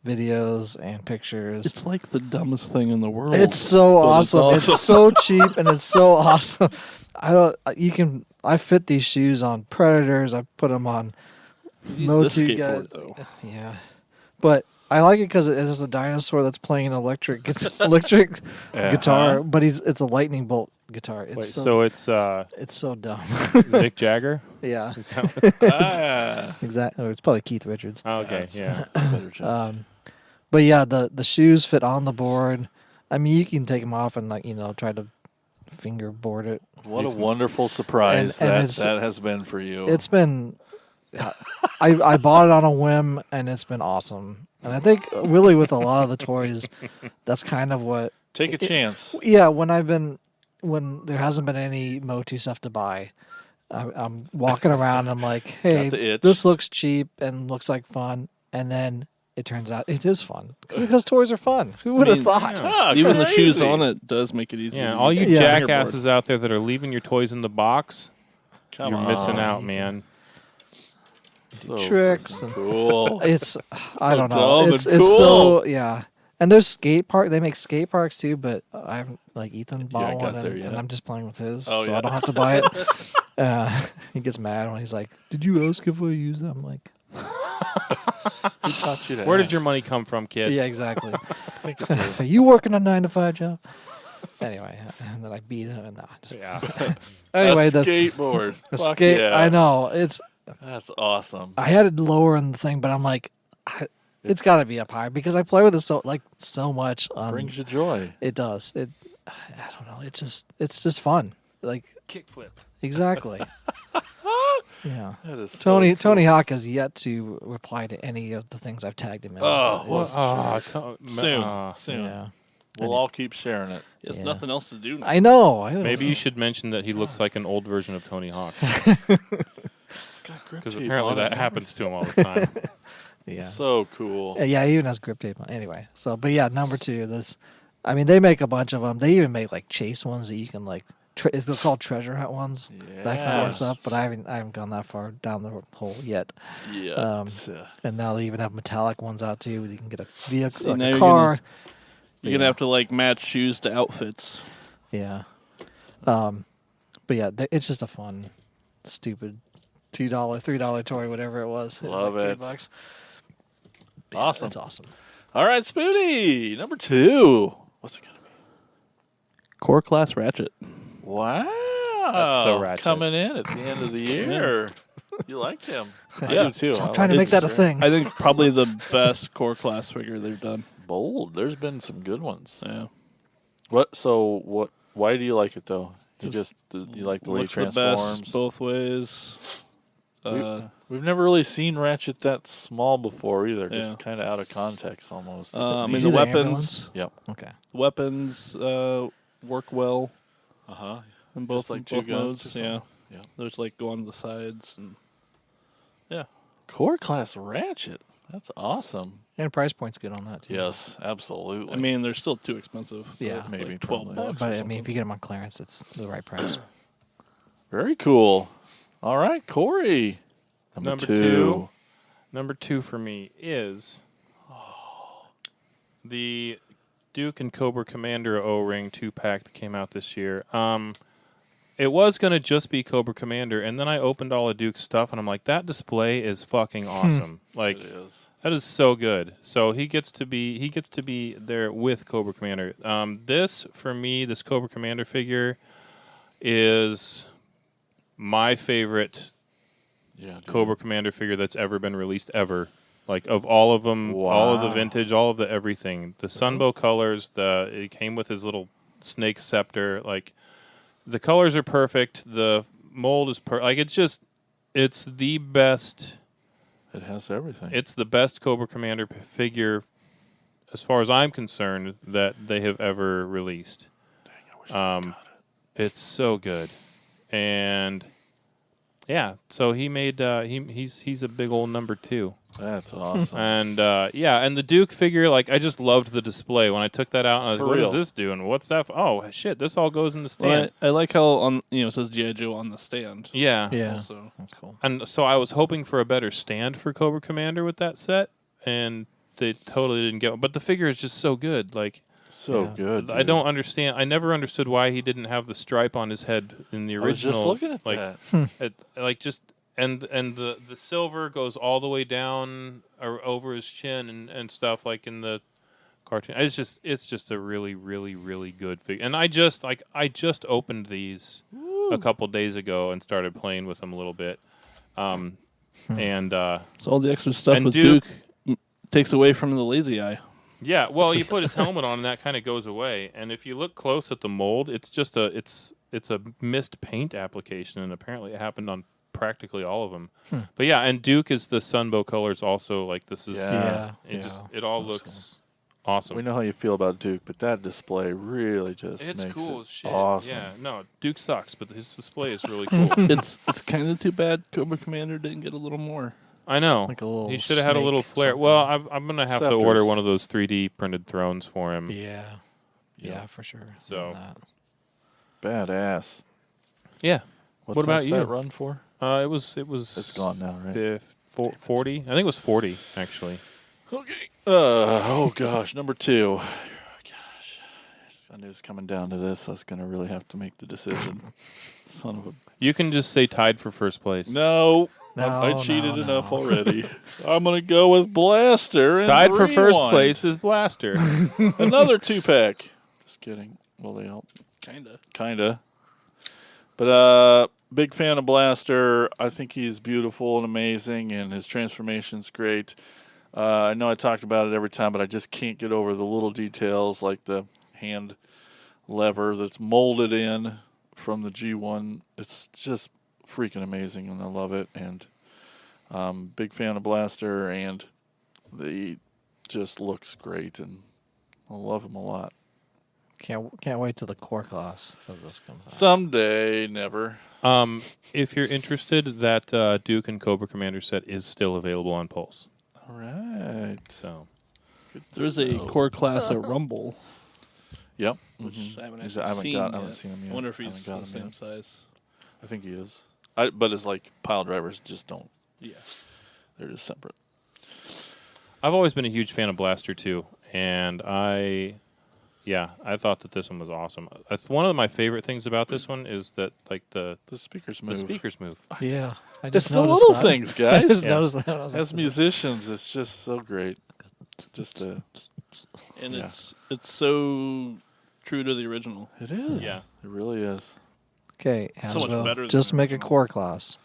videos and pictures. It's like the dumbest thing in the world. It's so But it's awesome. It's awesome. so cheap and it's so awesome. I fit these shoes on Predators. I put them on You need this Motu skateboard, guys. though. Yeah. But I like it because it has a dinosaur that's playing an electric guitar, but it's a lightning bolt guitar. It's Wait, so, so it's it's so dumb. Mick Jagger? Yeah, Is that exactly. It's probably Keith Richards. oh, okay, yeah. Better job. But yeah, the shoes fit on the board. I mean, you can take them off and try to fingerboard it. What a wonderful surprise And that it's- has been for you. It's been. I bought it on a whim, and it's been awesome. And I think really with a lot of the toys, that's kind of what. Take a chance. Yeah, when there hasn't been any Motu stuff to buy, I'm walking around and I'm like, hey, the itch. this looks cheap and looks like fun, and then it turns out it is fun because toys are fun. Who would have thought? Ah, Even the shoes crazy. on it does make it easier. Yeah, to all use. you Yeah. jackasses out there that are leaving your toys in the box, Come you're on. missing out, man. So Tricks and cool. it's I So don't know. dumb It's and so yeah. And there's skate park. They make skate parks too, but I haven't Ethan bought I got one, there and yet. I'm just playing with his, Oh, so yeah. I don't have to buy it. He gets mad when he's like, "Did you ask if I use them?" I'm like, Who taught you to Where did ask? your money come from, kid? "Yeah, exactly." Think it through. Are you working a 9-to-5 job? Anyway, and then I beat him, and Yeah. anyway, a the skateboard. Fuck skate. yeah. I know That's awesome. I had it lower in the thing, but I'm like, it's got to be up high because I play with it so much. Brings you joy. It does. I don't know. It's just fun. Like Kickflip. exactly. Yeah. That is so Tony cool. Hawk has yet to reply to any of the things I've tagged him in. Oh, It well, is- Soon. yeah. We'll all keep sharing it. There's Yeah. nothing else to do now. I know. Maybe you should mention that he looks like an old version of Tony Hawk. got grip because tape apparently on it that and happens to him all the time. Yeah. So cool. Yeah, he even has grip tape on. Anyway, so but yeah, number 2. I mean, they make a bunch of them. They even make like chase ones that you can like. They're called treasure hunt ones. That I found and Yes. stuff, but I haven't gone that far down the hole yet. Yeah. And now they even have metallic ones out too. You can get a vehicle, See, now like a you're car. You're going to have to like match shoes to outfits. Yeah. But yeah, it's just a fun, stupid $2, $3 toy, whatever it was. It Love was like it. $3. Awesome. That's awesome. All right, Spoonie, number 2. What's it gonna be? Core class ratchet. Wow, That's so ratchet. coming in at the end of the year. You liked him. I Yeah. do too. Stop I trying to like make that a it. thing. I think probably the best core class figure they've done. Bold. There's been some good ones. Yeah. What? So what? Why do you like it though? You like the way he Looks the transforms. best both ways. We've never really seen Ratchet that small before either. Yeah. Just kind of out of context almost. I mean, See the the weapons. ambulance? Yep. Okay. The weapons work well Uh huh. in both, Just like both two guns modes. or something? Yeah. Yeah. There's like go on the sides and Core class Ratchet. That's awesome. And price point's good on that too. Yes, absolutely. I mean they're still too expensive. Yeah. Like Maybe, 12 probably. bucks. But or I mean, something. if you get them on clearance, it's the right price. very cool. All right, Corey. Number two. Number 2 for me is the Duke and Cobra Commander O-Ring 2-pack that came out this year. It was going to just be Cobra Commander, and then I opened all of Duke's stuff, and I'm like, that display is fucking awesome. Like, It is. that is so good. So he gets to be there with Cobra Commander. This, for me, this Cobra Commander figure is my favorite Yeah. dude. Cobra Commander figure that's ever been released ever. Like of all of them, all of the Wow. vintage, all of the everything. The Sunbow colors, it came with his little snake scepter. Like the colors are perfect. The mold is like it's the best. It has everything. It's the best Cobra Commander figure, as far as I'm concerned, that they have ever released. Dang, I wish I got it. It's so good, and yeah. So he made he's a big old number 2. That's awesome. And and the Duke figure, like I just loved the display when I took that out. And I was For like, what real. does this do? And what's that? Oh shit! This all goes in the Well, stand. I like how on it says GI Joe on the stand. Yeah. Yeah. Also. That's cool. And so I was hoping for a better stand for Cobra Commander with that set, and they totally didn't get one. But the figure is just so good. Like So Yeah. good. I dude. don't understand. I never understood why he didn't have the stripe on his head in the I was original. just looking at like, that. And the silver goes all the way down or over his chin and stuff like in the cartoon. It's just a really really really good figure. And I just opened these a couple days ago and started playing with them a little bit. And So all the extra stuff And with Duke- takes away from the lazy eye. yeah, well, you put his helmet on and that kind of goes away. And if you look close at the mold, it's just it's a mist paint application, and apparently it happened on practically all of them. But yeah, and Duke is the Sunbow colors also. Like this is Yeah. it all That's looks awesome. We know how you feel about Duke, but that display really just It's makes cool it as shit. awesome. Yeah, no, Duke sucks, but his display is really cool. it's kind of too bad Cobra Commander didn't get a little more. I know. Like a little He should have had a little snake flair. something. Well, I'm gonna have to Scepters. order one of those 3D printed thrones for him. Yeah. Yeah. Yeah, for sure. So- That. Badass. Yeah. What's What about that you? set run for? It was It's gone now, right? 40. I think it was 40 actually. Okay. Oh gosh, number 2. Gosh, I knew it was coming down to this. I was gonna really have to make the decision. Son of a. You can just say tied for first place. No. No, I cheated no, enough no. already. I'm gonna go with Blaster. And Tied for first Rewind. place is Blaster. Another 2-pack. Just kidding. Will they help? Kinda. But big fan of Blaster. I think he's beautiful and amazing, and his transformation's great. I know I talked about it every time, but I just can't get over the little details like the hand lever that's molded in from the G1. It's just freaking amazing, and I love it. And big fan of Blaster, and he just looks great, and I love him a lot. Can't wait till the core class of this comes out. Someday, never. If you're interested, that Duke and Cobra Commander set is still available on Pulse. All right. So There's a core class at Rumble, Yep. which Mhm. I haven't He's- actually I seen haven't yet. seen him yet. I wonder if I he's haven't got the him same yet. size. I think he is. But it's like pile drivers just don't. Yeah. They're just separate. I've always been a huge fan of Blaster 2, and I thought that this one was awesome. One of my favorite things about this one is that like the speakers move. speakers move. Yeah, I It's just the noticed little that. things, I guys. just Yeah. noticed that. I was like, As musicians, it's just so great. Just And Yeah. it's so true to the original. it is. Yeah. It really is. okay, So much Hasbro, better than just the make a original. core class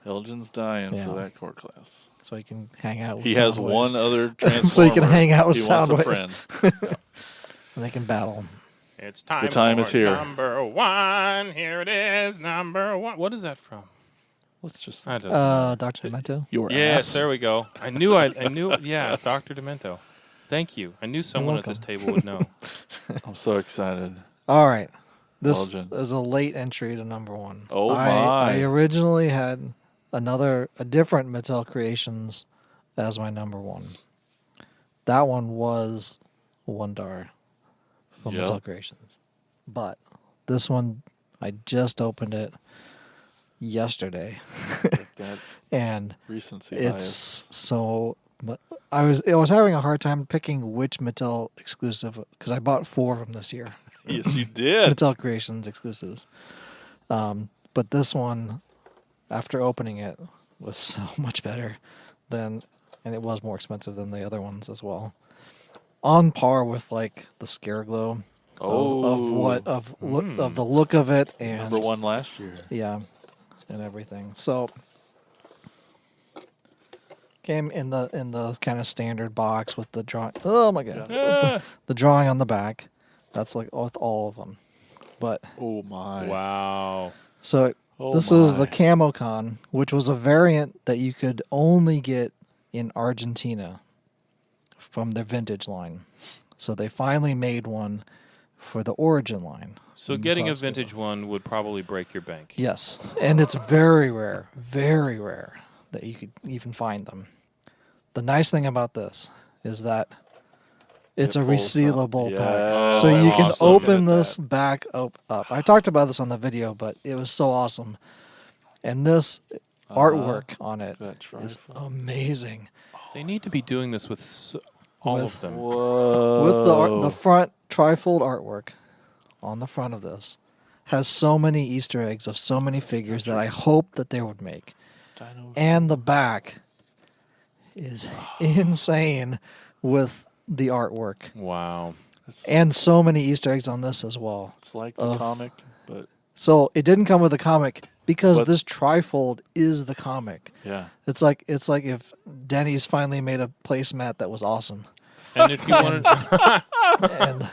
Elgin's dying Yeah. for that core class. so he can hang out with He has Soundwave. one other transformer. So he can hang out with he wants a Soundwave. friend. and they can battle. It's time. time for is here. Number one. Here it is. Number one. What is that from? Let's just. That doesn't matter. Dr. Demento. Your Yes, ass. there we go. I knew. Yeah, Dr. Demento. Thank you. I knew someone at this table would know. I'm so excited. All right. This Elgin. is a late entry to number one. Oh, I my. originally had a different Mattel Creations as my number one. That one was Wondar from Yep. Mattel Creations. But this one, I just opened it yesterday. That And recency it's bias. so. I was having a hard time picking which Mattel exclusive because I bought 4 of them this year. Yes, you did. Mattel Creations exclusives. But this one, after opening it, was so much better and it was more expensive than the other ones as well. On par with like the Scare Glow of the look of it and Number one last year. yeah, and everything. So came in the kind of standard box with the drawing. Oh my god, Yeah. the drawing on the back. That's like with all of them. But Oh my. Wow. so Oh this is the my. CamoCon, which was a variant that you could only get in Argentina from their vintage line. So they finally made one for the Origin line. So Mm, getting a that's good. vintage one would probably break your bank. Yes, and it's very rare that you could even find them. The nice thing about this is that it's It a pulls up. resealable Yeah. pack. So Oh, you can awesome. open Look at this back up. I talked about this on the video, but it was so awesome. And this artwork on it That is trifle. amazing. They need to be doing this with all With- of them. Whoa. With the front trifold artwork on the front of this has so many Easter eggs of so many figures that I hope that they would make. Dino- And the back is insane with the artwork. Wow. And so many Easter eggs on this as well. It's like the of- comic, but So it didn't come with a comic because But- this trifold is the comic. yeah. It's like if Denny's finally made a placemat that was awesome. And if you wanted, And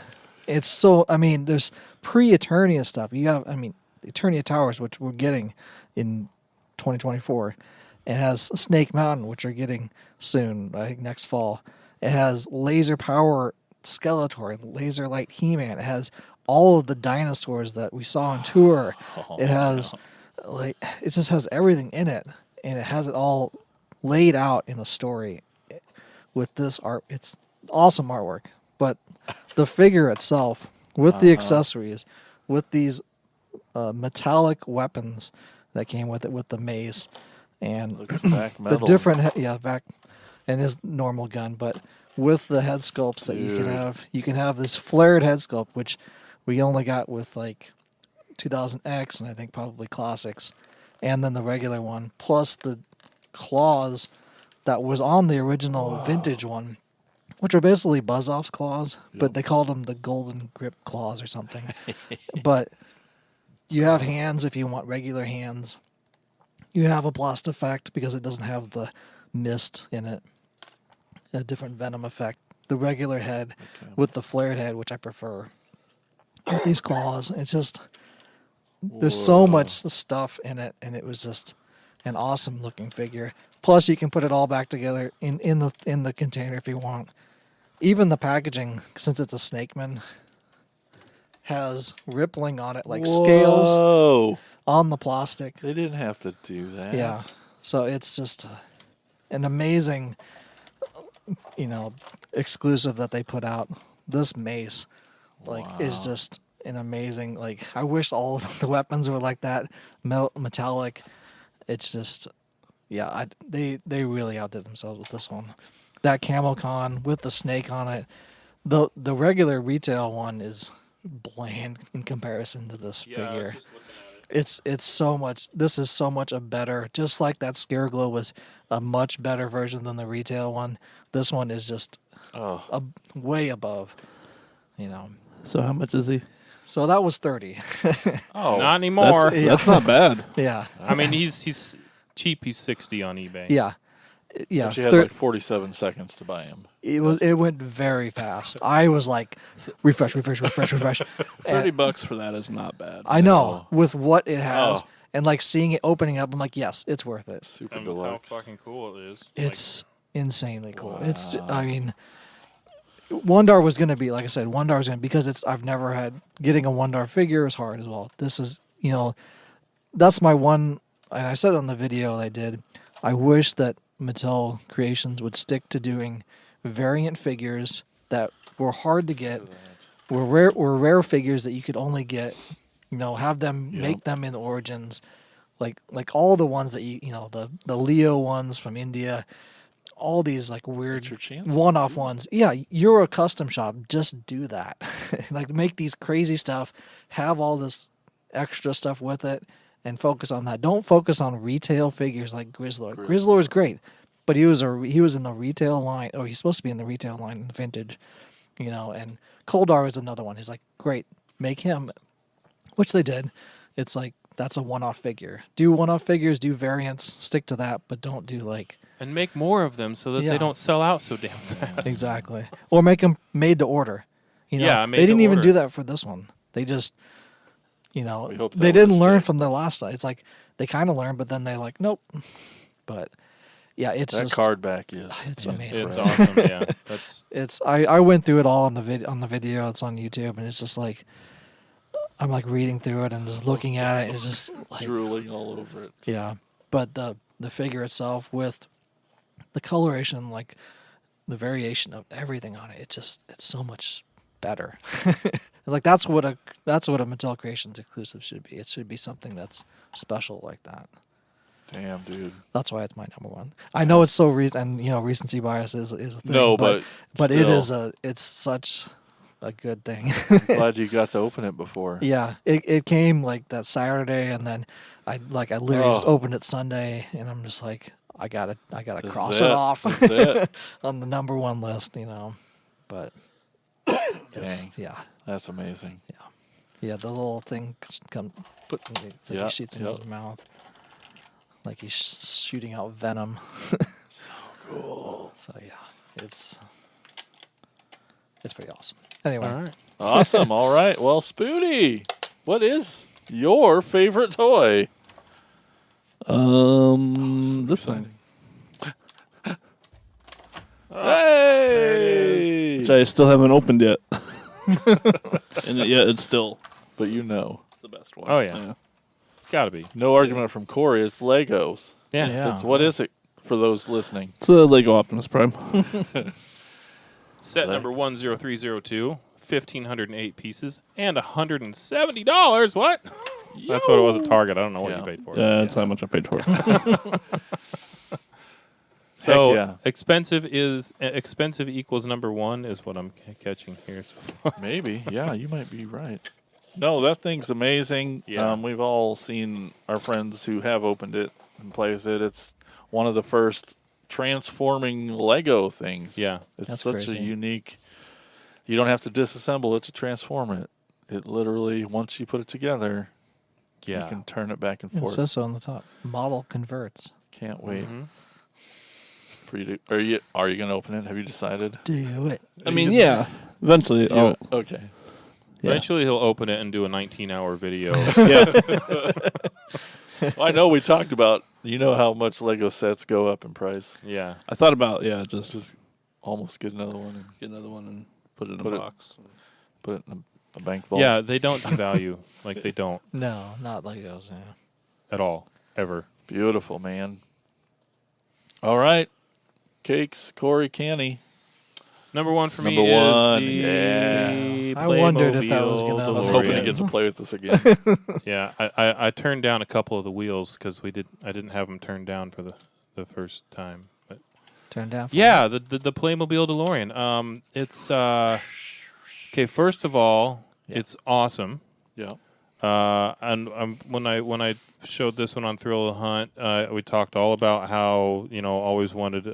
it's so there's pre-Eternia stuff. You have the Eternia Towers, which we're getting in 2024. It has Snake Mountain, which we're getting soon, I think next fall. It has Laser Power Skeletor, Laser Light He-Man. It has all of the dinosaurs that we saw on tour. It has it just has everything in it, and it has it all laid out in a story with this art. It's awesome artwork, but the figure itself with the accessories, with these metallic weapons that came with it, with the mace and Look at the back the metal. different back and his normal gun, but with the head sculpts that you can Dude. have. You can have this flared head sculpt, which we only got with like 2000X and I think probably classics, and then the regular one, plus the claws that was on the original vintage one, which were basically Buzz-Off's claws, but they called them the Golden Grip claws or something. But you have hands if you want regular hands. You have a blast effect because it doesn't have the mist in it. A different venom effect. The regular head with the flared head, which I prefer. With these claws, it's just there's so much stuff in it, and it was just an awesome looking figure. Plus, you can put it all back together in the container if you want. Even the packaging, since it's a Snakeman, has rippling on it, like scales Whoa. on the plastic. They didn't have to do that. Yeah. So it's just an amazing, exclusive that they put out. This mace, is just an amazing. Like, I wish all of the weapons were like that, metallic. It's just, yeah. They really outdid themselves with this one. That camo con with the snake on it. The regular retail one is bland in comparison to this figure. It's so much. This is so much a better. Just like that Scareglow was a much better version than the retail one. This one is just way above. So how much is he? So that was 30. Oh, Not anymore. That's not bad. Yeah. I mean, he's cheap. He's 60 on eBay. Yeah. Yeah. but you had like 47 seconds to buy him. It went very fast. I was like, refresh. And $30 for that is not bad. I know with what it has, Oh. and like seeing it opening up, I'm like, yes, it's worth it. Super And with how deluxe. fucking cool it is. It's insanely cool. It's, I mean, Wondar was going to be, like I said, Wondar was going to, because I've never had, getting a Wondar figure is hard as well. This is, that's my one, and I said on the video I did, I wish that Mattel Creations would stick to doing variant figures that were hard to get, were rare figures that you could only get, have them make them in Origins, like all the ones that the Leo ones from India, all these like weird It's your chance. one-off ones. Yeah, you're a custom shop. Just do that. Like, make these crazy stuff, have all this extra stuff with it, and focus on that. Don't focus on retail figures like Grizzlord. Grizzlord is great, but he was in the retail line. Oh, he's supposed to be in the retail line in vintage, And Koldar is another one. He's like, great, make him, which they did. It's like, that's a one-off figure. Do one-off figures, do variants, stick to that, but don't do like. And make more of them so that Yeah. they don't sell out so damn fast. Exactly. Or make them made to order. Yeah, made they didn't to even order. do that for this one. They just, hope they that didn't was learn good. from the last one. It's like they kind of learned, but then they like, nope. But yeah, it's That just card back is. it's amazing. It's awesome. Yeah, that's It's I went through it all on the video. It's on YouTube, and it's just like I'm like reading through it and just looking at it. And it's just like, drooling all over it. yeah. But the figure itself with the coloration, like the variation of everything on it, it's so much better. Like that's what a Mattel Creations exclusive should be. It should be something that's special like that. Damn, dude. That's why it's my number one. I know it's so recency bias is a thing. No, but but it still. is it's such a good thing. Glad you got to open it before. Yeah, it came like that Saturday, and then I literally just opened it Sunday, and I'm just like, I gotta This is cross it off That's it. on the number one list, But it's, Dang. yeah, That's amazing. the little thing he Yeah, shoots in yep. his mouth, like he's shooting out venom. Cool. So yeah, it's pretty awesome. Anyway, all right. Awesome. All right. Well, Spooty, what is your favorite toy? This thing, Hey! which I still haven't opened yet, and yet it's still But you know, the best one. Oh, yeah. Gotta be. no argument from Corey. It's Legos. Yeah. Yeah. It's what is it for those listening? It's a Lego Optimus Prime. Set number 10302, 1,508 pieces, and $170. What? That's what it was at Target. I don't know what Yeah. you paid for. Yeah, that's how much I paid for it. So Heck expensive equals number one is what I'm catching here. So far. Maybe. Yeah, you might be right. No, that thing's amazing. Yeah. We've all seen our friends who have opened it and played with it. It's one of the first transforming Lego things. Yeah. It's That's such crazy. a unique. You don't have to disassemble it to transform it. It literally, once you put it together, you Yeah. can turn it back and it forth. says so on the top. Model converts. Can't wait Mhm. for you to. Are you going to open it? Have you decided? Do it. I mean, yeah, eventually. You- Oh, okay. Yeah. Eventually, he'll open it and do a 19-hour video. yeah. Well, I know we talked about. You know how much Lego sets go up in price. Yeah. I thought about just Just almost get another one and get another one and put it in Put a it- box. put it in The bank vault. Yeah, they don't devalue. Like, they don't No, not Legos. Yeah. at all, ever. Beautiful, man. All right. Cakes, Corey, Canny. Number one for me Number one, is the yeah. I wondered if that was Playmobil gonna- I was hoping to DeLorean. get to play with this again. Yeah, I turned down a couple of the wheels because I didn't have them turned down for the first time. But Turned down. For yeah, the Playmobil DeLorean. It's okay. First of all, it's awesome. Yeah. And when I showed this one on Thrill of the Hunt, we talked all about how always wanted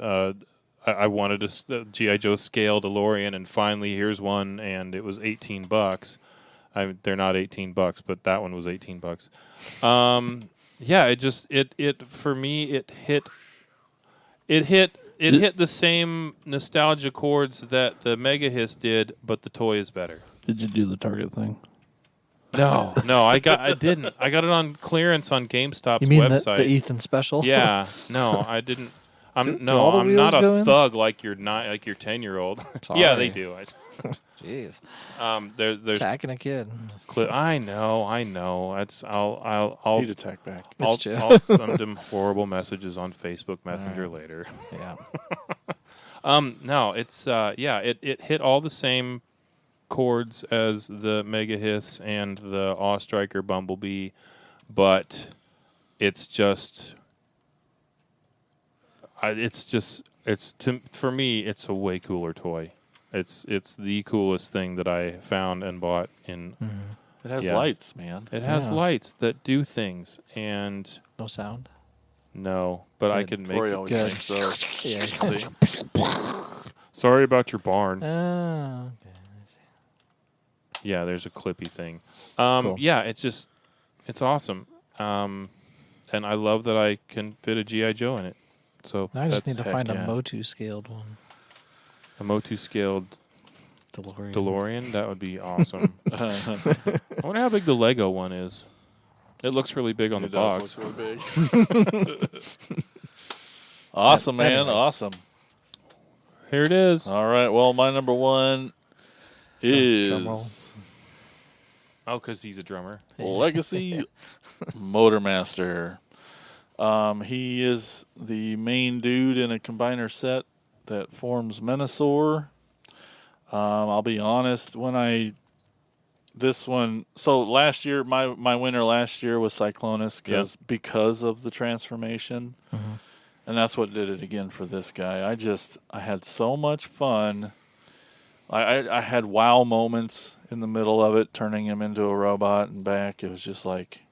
I wanted a G.I. Joe scale DeLorean, and finally here's one, and it was $18. They're not $18, but that one was $18. Yeah, it for me it hit the same nostalgia chords that the Mega Hiss did, but the toy is better. Did you do the Target thing? No, I didn't. I got it on clearance on GameStop's You mean website. the Ethan special? Yeah, no, I didn't. Do all the I'm wheels not go a in? thug like your 10-year-old. Yeah, they do. Jeez. There's Attacking a kid. I know. That's I'll He'd attack back. I'll, true. I'll send him horrible messages on Facebook Messenger later. Yeah. No, it's it hit all the same chords as the Mega Hiss and the Awe Striker Bumblebee, but it's just for me it's a way cooler toy. It's the coolest thing that I found and bought in. It has Yeah. lights, man. It has Yeah. lights that do things, and No sound. no, but I Good. can make Corey it. always Good. thinks so. Yeah. See? Sorry about your barn. Oh, okay. I see. Yeah, there's a clippy thing. Cool. Yeah, it's awesome. And I love that I can fit a G.I. Joe in it. So Now I just need that's to find yeah. a Motu scaled one. a Motu scaled DeLorean. DeLorean. That would be awesome. I wonder how big the Lego one is. It looks really big on the It does box. look really big. Awesome, man. Anyway. Awesome. Here it is. All right. Well, my number one Drum roll. is Oh, because he's a drummer. Legacy Motormaster. He is the main dude in a combiner set that forms Menasor. I'll be honest, so last year, my winner last year was Cyclonus because of the transformation. Mm-hmm. And that's what did it again for this guy. I had so much fun. I had wow moments in the middle of it, turning him into a robot and back. It was just like,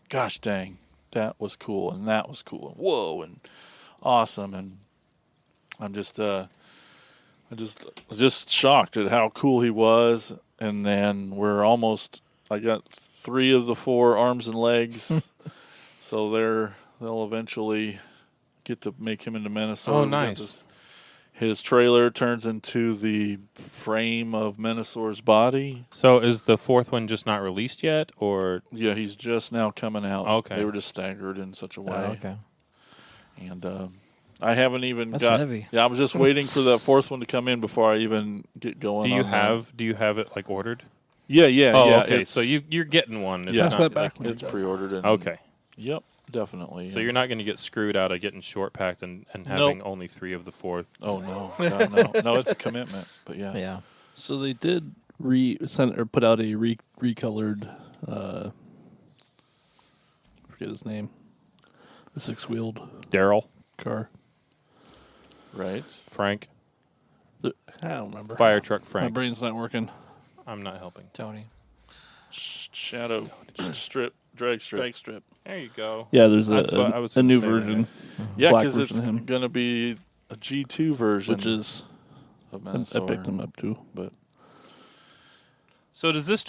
gosh dang, that was cool, and that was cool, and whoa, and awesome. And I'm just shocked at how cool he was. And then I got 3 of the 4 arms and legs. So they'll eventually get to make him into Menasor. Oh, We got nice. his trailer turns into the frame of Menasor's body. So is the 4th one just not released yet, or Yeah, he's just now coming out. Okay. They were just staggered in such a way. Oh, okay. And I haven't even That's got. heavy. Yeah, I was just waiting for that 4th one to come in before I even get going. do you on that. have it like ordered? Yeah. Oh, yeah. okay. it's- So you're getting one. It's Yeah. Pass not that back. like- It's pre-ordered. And, okay. Yep, definitely. So you're not going to get screwed out of getting short packed and having Nope. only 3 of the 4th. Oh no, no! It's a commitment. But yeah. Yeah. So they did put out a recolored. Forget his name. The 6-wheeled Daryl, car. Right. Frank, I don't remember. fire truck My Frank. brain's not working. I'm not helping. Tony. Shadow strip, drag strip. Drag strip. There you go. Yeah, there's That's what I was a gonna new say version, Yeah, black because it's version of him. going to be a G2 version, which is of I Menasor. picked him up too. But So does this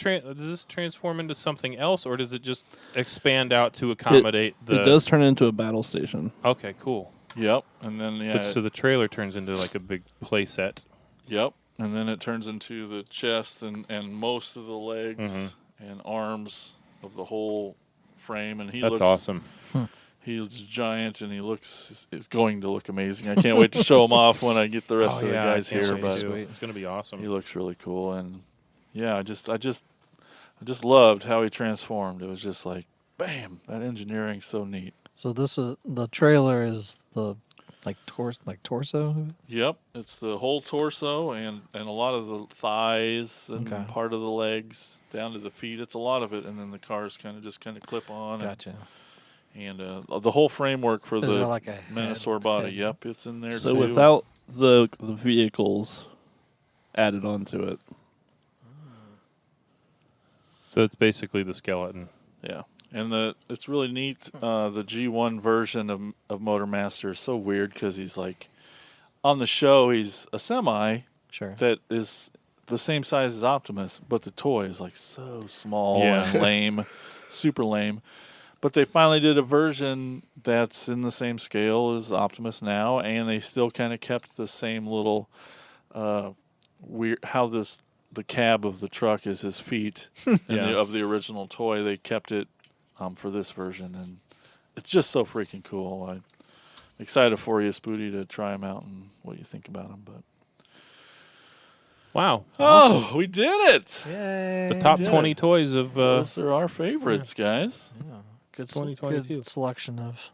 transform into something else, or does it just expand out to accommodate the? It does turn into a battle station. Okay, cool. yep, and then But so the trailer turns into like a big play set. yep, and then it turns into the chest and most of the legs Mhm. and arms of the whole frame, and he That's looks awesome. He's giant, and is going to look amazing. I can't wait to show him off when I get the rest of the guys I can't here. wait But to. It's going to be awesome. he looks really cool, and yeah, I just I just loved how he transformed. It was just like, bam, that engineering's so neat. So this is the trailer is the torso. Yep, it's the whole torso and a lot of the thighs and Okay. part of the legs down to the feet. It's a lot of it, and then the cars kind of clip on. Gotcha. And the whole framework for Is the there like a Manosaur body. head? Yep, it's in there So too. without the vehicles added onto it. So it's basically the skeleton. Yeah. And it's really neat. The G1 version of Motormaster is so weird because he's like, on the show, he's a semi Sure. that is the same size as Optimus, but the toy is like so small Yeah. and lame, super lame. But they finally did a version that's in the same scale as Optimus now, and they still kind of kept the same little weird how the cab of the truck is his feet Yeah. of the original toy. They kept it for this version, and it's just so freaking cool. I'm excited for you, Spooty, to try them out and what you think about them. But Wow. oh, we did it! Yay. The top did 20 it. toys of Those are our favorites, guys. Yeah. Good, 2022. good selection of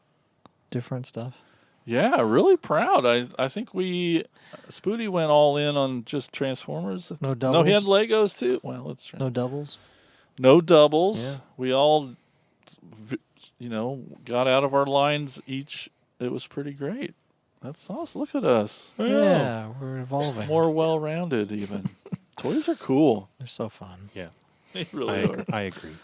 different stuff. Yeah, really proud. I think Spooty went all in on just Transformers. No No, he had doubles? Legos too. Well, let's try. No doubles. No doubles. Yeah. We all, got out of our lines each. It was pretty great. That's awesome. Look at us. Yeah, we're evolving. More well-rounded even. Toys are cool. They're so fun. Yeah. They really are. I agree.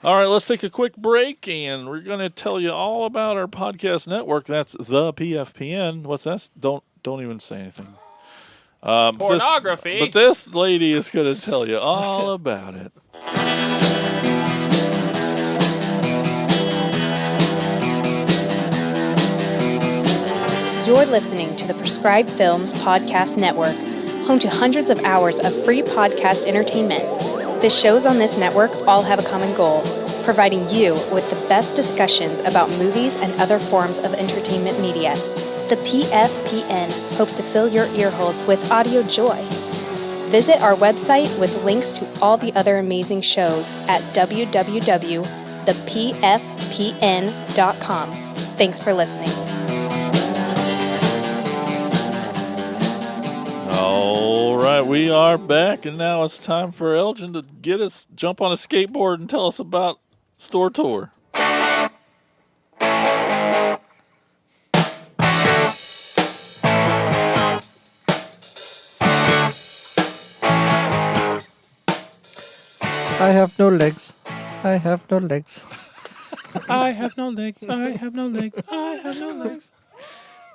All right, let's take a quick break, and we're going to tell you all about our podcast network. That's the PFPN. What's that? Don't even say anything. Pornography. But this lady is going to tell you all about it. You're listening to the Prescribed Films Podcast Network, home to hundreds of hours of free podcast entertainment. The shows on this network all have a common goal, providing you with the best discussions about movies and other forms of entertainment media. The PFPN hopes to fill your earholes with audio joy. Visit our website with links to all the other amazing shows at www.thepfpn.com. Thanks for listening. All right, we are back, and now it's time for Elgin to jump on a skateboard and tell us about Store Tour. I have no legs. I have no legs. I have no legs. I have no legs. I have no legs.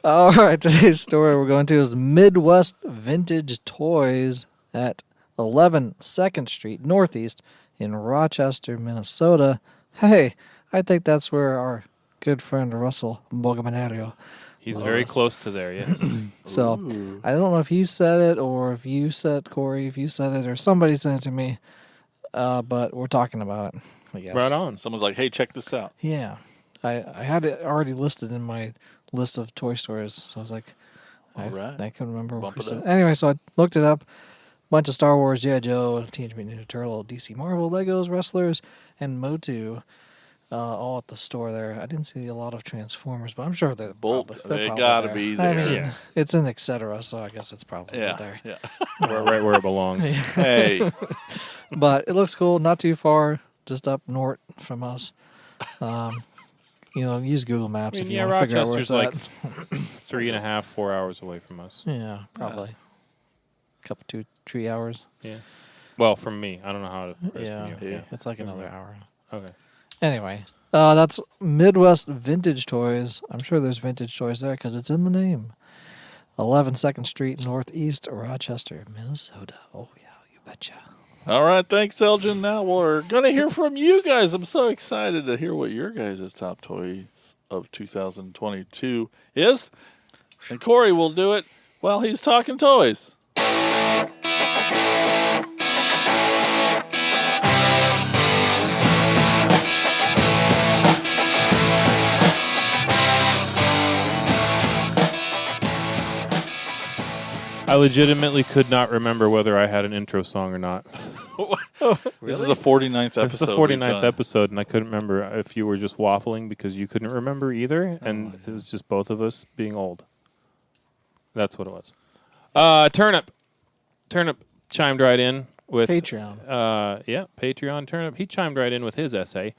All right, today's store we're going to is Midwest Vintage Toys at 11 2nd Street Northeast in Rochester, Minnesota. Hey, I think that's where our good friend Russell Bogomanario. He's very close to there, yes. So Ooh. I don't know if he said it or if you said, Corey, if you said it or somebody sent it to me, but we're talking about it, I guess. Right on. Someone's like, hey, check this out. Yeah. I had it already listed in my list of toy stores, so I was like, All right. I couldn't remember Bump what it it up. said. Anyway, so I looked it up. Bunch of Star Wars, G.I. Joe, Teenage Mutant Ninja Turtle, DC Marvel, Legos, Wrestlers, and Motu, all at the store there. I didn't see a lot of Transformers, but I'm sure they're probably They probably gotta there. be I there. mean, Yeah. it's in Etc., so I guess it's probably Yeah. there. Yeah. We're right where it belongs. Hey. But it looks cool. Not too far, just up north from us. Use Google Maps if you want to figure out where it's Rochester's at. like 3.5, 4 hours away from us. Yeah, probably. Couple 2-3 hours. Yeah. Well, from me. I don't know how to. Yeah. from you. It's like another hour. Okay. Anyway, that's Midwest Vintage Toys. I'm sure there's vintage toys there because it's in the name. 11 2nd Street Northeast, Rochester, Minnesota. Oh, yeah, you betcha. All right, thanks, Elgin. Now we're going to hear from you guys. I'm so excited to hear what your guys' top toys of 2022 is. And Corey will do it while he's talking toys. I legitimately could not remember whether I had an intro song or not. This is the 49th episode. This is the 49th episode, and I couldn't remember if you were just waffling because you couldn't remember either, and it was just both of us being old. That's what it was. Turnip chimed right in with Patreon. Patreon Turnip. He chimed right in with his essay.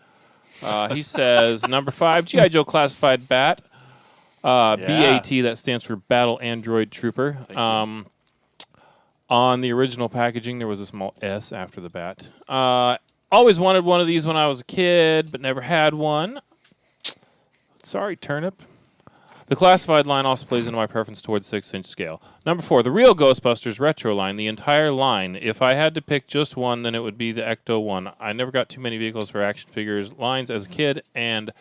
He says, number 5, G.I. Joe Classified Bat. BAT, that stands for Battle Android Trooper. On the original packaging, there was a small S after the bat. Always wanted one of these when I was a kid, but never had one. Sorry, Turnip. The classified line also plays into my preference towards 6-inch scale. Number 4, the real Ghostbusters retro line, the entire line. If I had to pick just one, then it would be the Ecto one. I never got too many vehicles for action figures lines as a kid, and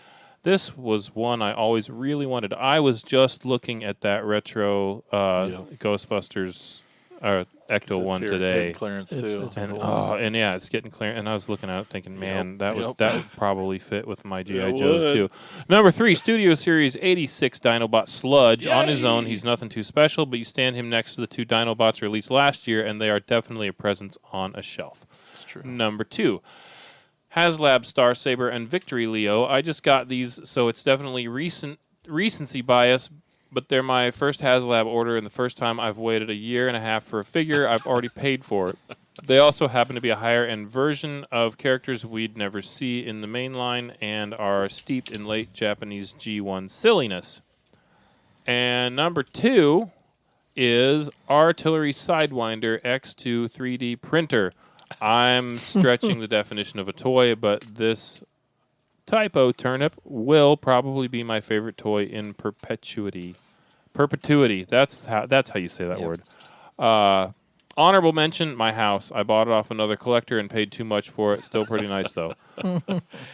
this was one I always really wanted. I was just looking at that retro Ghostbusters Ecto one today. Clearance It's too. a And cool one. it's getting clear. And I was looking at it thinking, man, that would probably fit with my GI It Joes would. too. Number 3, Studio Series 86 Dinobot Sludge. On his own, he's nothing too special, but you stand him next to the 2 Dinobots released last year, and they are definitely a presence on a shelf. That's true. Number 2, HasLab Star Saber and Victory Leo. I just got these, so it's definitely recency bias. But they're my first HasLab order, and the first time I've waited a year and a half for a figure I've already paid for. They also happen to be a higher-end version of characters we'd never see in the main line and are steeped in late Japanese G1 silliness. And number 2 is Artillery Sidewinder X2 3D printer. I'm stretching the definition of a toy, but this typo Turnip will probably be my favorite toy in perpetuity. That's how you say that word. Honorable mention, my house. I bought it off another collector and paid too much for it. Still pretty nice though.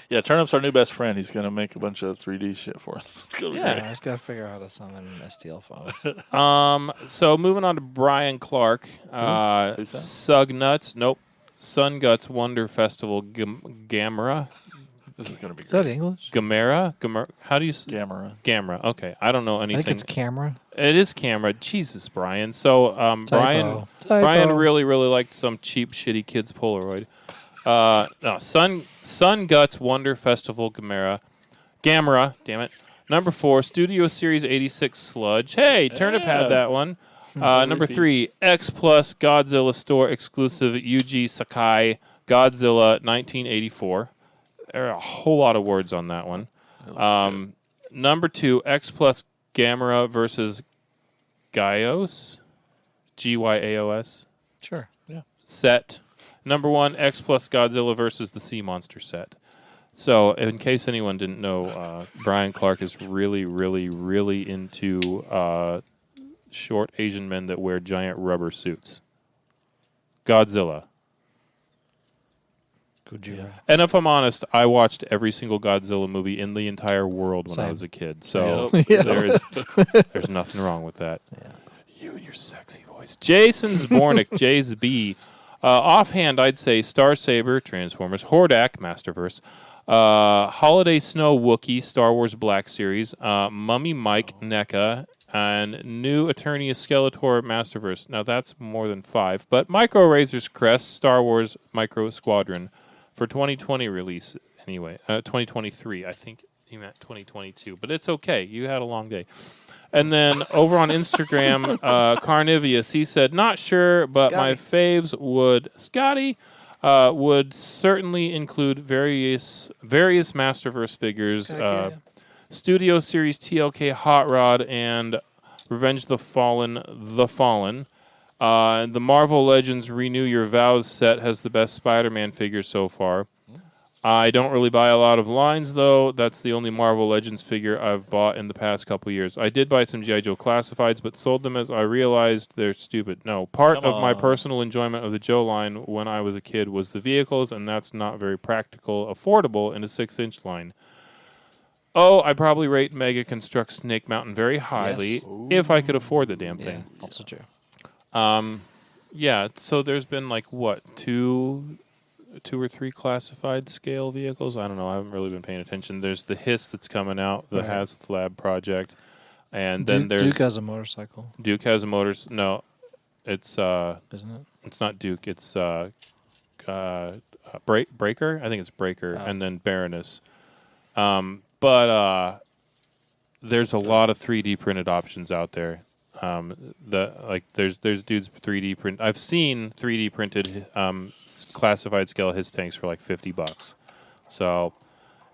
Yeah, Turnip's our new best friend. He's gonna make a bunch of 3D shit for us. It's gonna be Yeah, great. I just gotta figure out how to send them STL phones. So moving on to Brian Clark. Who's that? Sugnuts. Nope. Sun Guts Wonder Festival Gamera. This is gonna be Is that great. English? Gamera? How do you Gamera. Gamera. Okay. I don't know I anything. think it's camera. It is camera. Jesus, Brian. So Typo. Brian really liked some cheap, shitty kids Polaroid. No, Sun Guts Wonder Festival Gamera. Damn it. Number 4, Studio Series 86 Sludge. Hey, Turnip had that one. Number 3, X Plus Godzilla Store exclusive Yuji Sakai Godzilla 1984. There are a whole lot of words on that one. Number 2, X Plus Gamera versus Gyos. Gyaos. Sure. Set. Number 1, X Plus Godzilla versus the Sea Monster set. So, in case anyone didn't know, Brian Clark is really into short Asian men that wear giant rubber suits. Godzilla. Gojira. And if I'm honest, I watched every single Godzilla movie in the entire world when I Same. was a kid. So Yeah. there's nothing wrong with that. Yeah. You and your sexy voice. Jason Zbornik, Jay's B. Offhand, I'd say Star Saber, Transformers, Hordak, Masterverse, Holiday Snow Wookiee, Star Wars Black Series, Mummy Mike, NECA, and New Eternia Skeletor, Masterverse. Now that's more than 5, but Micro Razor's Crest, Star Wars Micro Squadron for 2020 release. Anyway, 2023. I think he meant 2022, but it's okay. You had a long day. And then over on Instagram, Carnivius, he said, not sure, but my faves would certainly include various Masterverse figures, Studio Series TLK Hot Rod and Revenge the Fallen. The Marvel Legends Renew Your Vows set has the best Spider-Man figure so far. I don't really buy a lot of lines, though. That's the only Marvel Legends figure I've bought in the past couple years. I did buy some G.I. Joe Classifieds, but sold them as I realized they're stupid. No, part of my personal enjoyment of the Joe line when I was a kid was the vehicles, and that's not very practical, affordable in a 6-inch line. Oh, I probably rate Mega Construct Snake Mountain very highly if I could afford the damn thing. Yeah, also true. Yeah, so there's been like, what, two or three classified scale vehicles? I don't know. I haven't really been paying attention. There's the HISS that's coming out, the HasLab project. And then there's... Duke has a motorcycle. Duke has a No, it's... Isn't it? It's not Duke. It's... Breaker. I think it's Breaker, and then Baroness. But there's a lot of 3D printed options out there. There's dudes 3D print. I've seen 3D printed classified scale his tanks for like $50. So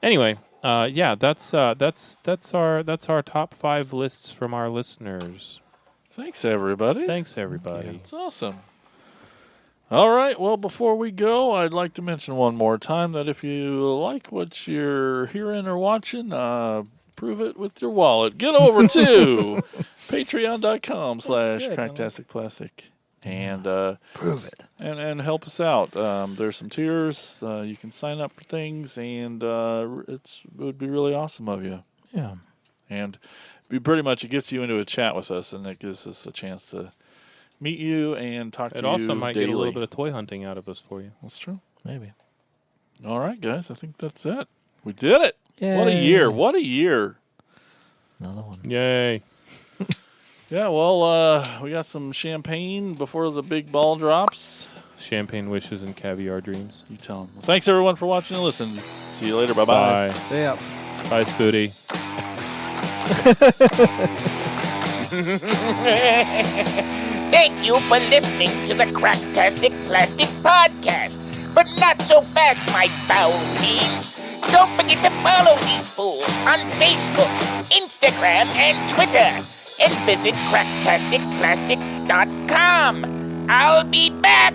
anyway, that's our top 5 lists from our listeners. Thanks, everybody. Thanks, everybody. It's awesome. All right. Well, before we go, I'd like to mention one more time that if you like what you're hearing or watching, prove it with your wallet. Get over to patreon.com/Cracktastic and Prove it. and help us out. There's some tiers. You can sign up for things, and it would be really awesome of you. Yeah. And pretty much it gets you into a chat with us, and it gives us a chance to meet you and talk to you. It also might daily. get a little bit of toy hunting out of us for you. That's true. Maybe. All right, guys. I think that's it. We did it. Yay. What a year. What a year. Another one. Yay. Yeah, well, we got some champagne before the big ball drops. Champagne wishes and caviar dreams. You tell them. Well, thanks, everyone, for watching and listening. See you later. Bye-bye. Bye. Stay up. Bye, Spooty. Thank you for listening to the Cracktastic Plastic Podcast. But not so fast, my foul fiends. Don't forget to follow these fools on Facebook, Instagram, and Twitter. And visit cracktasticplastic.com. I'll be back.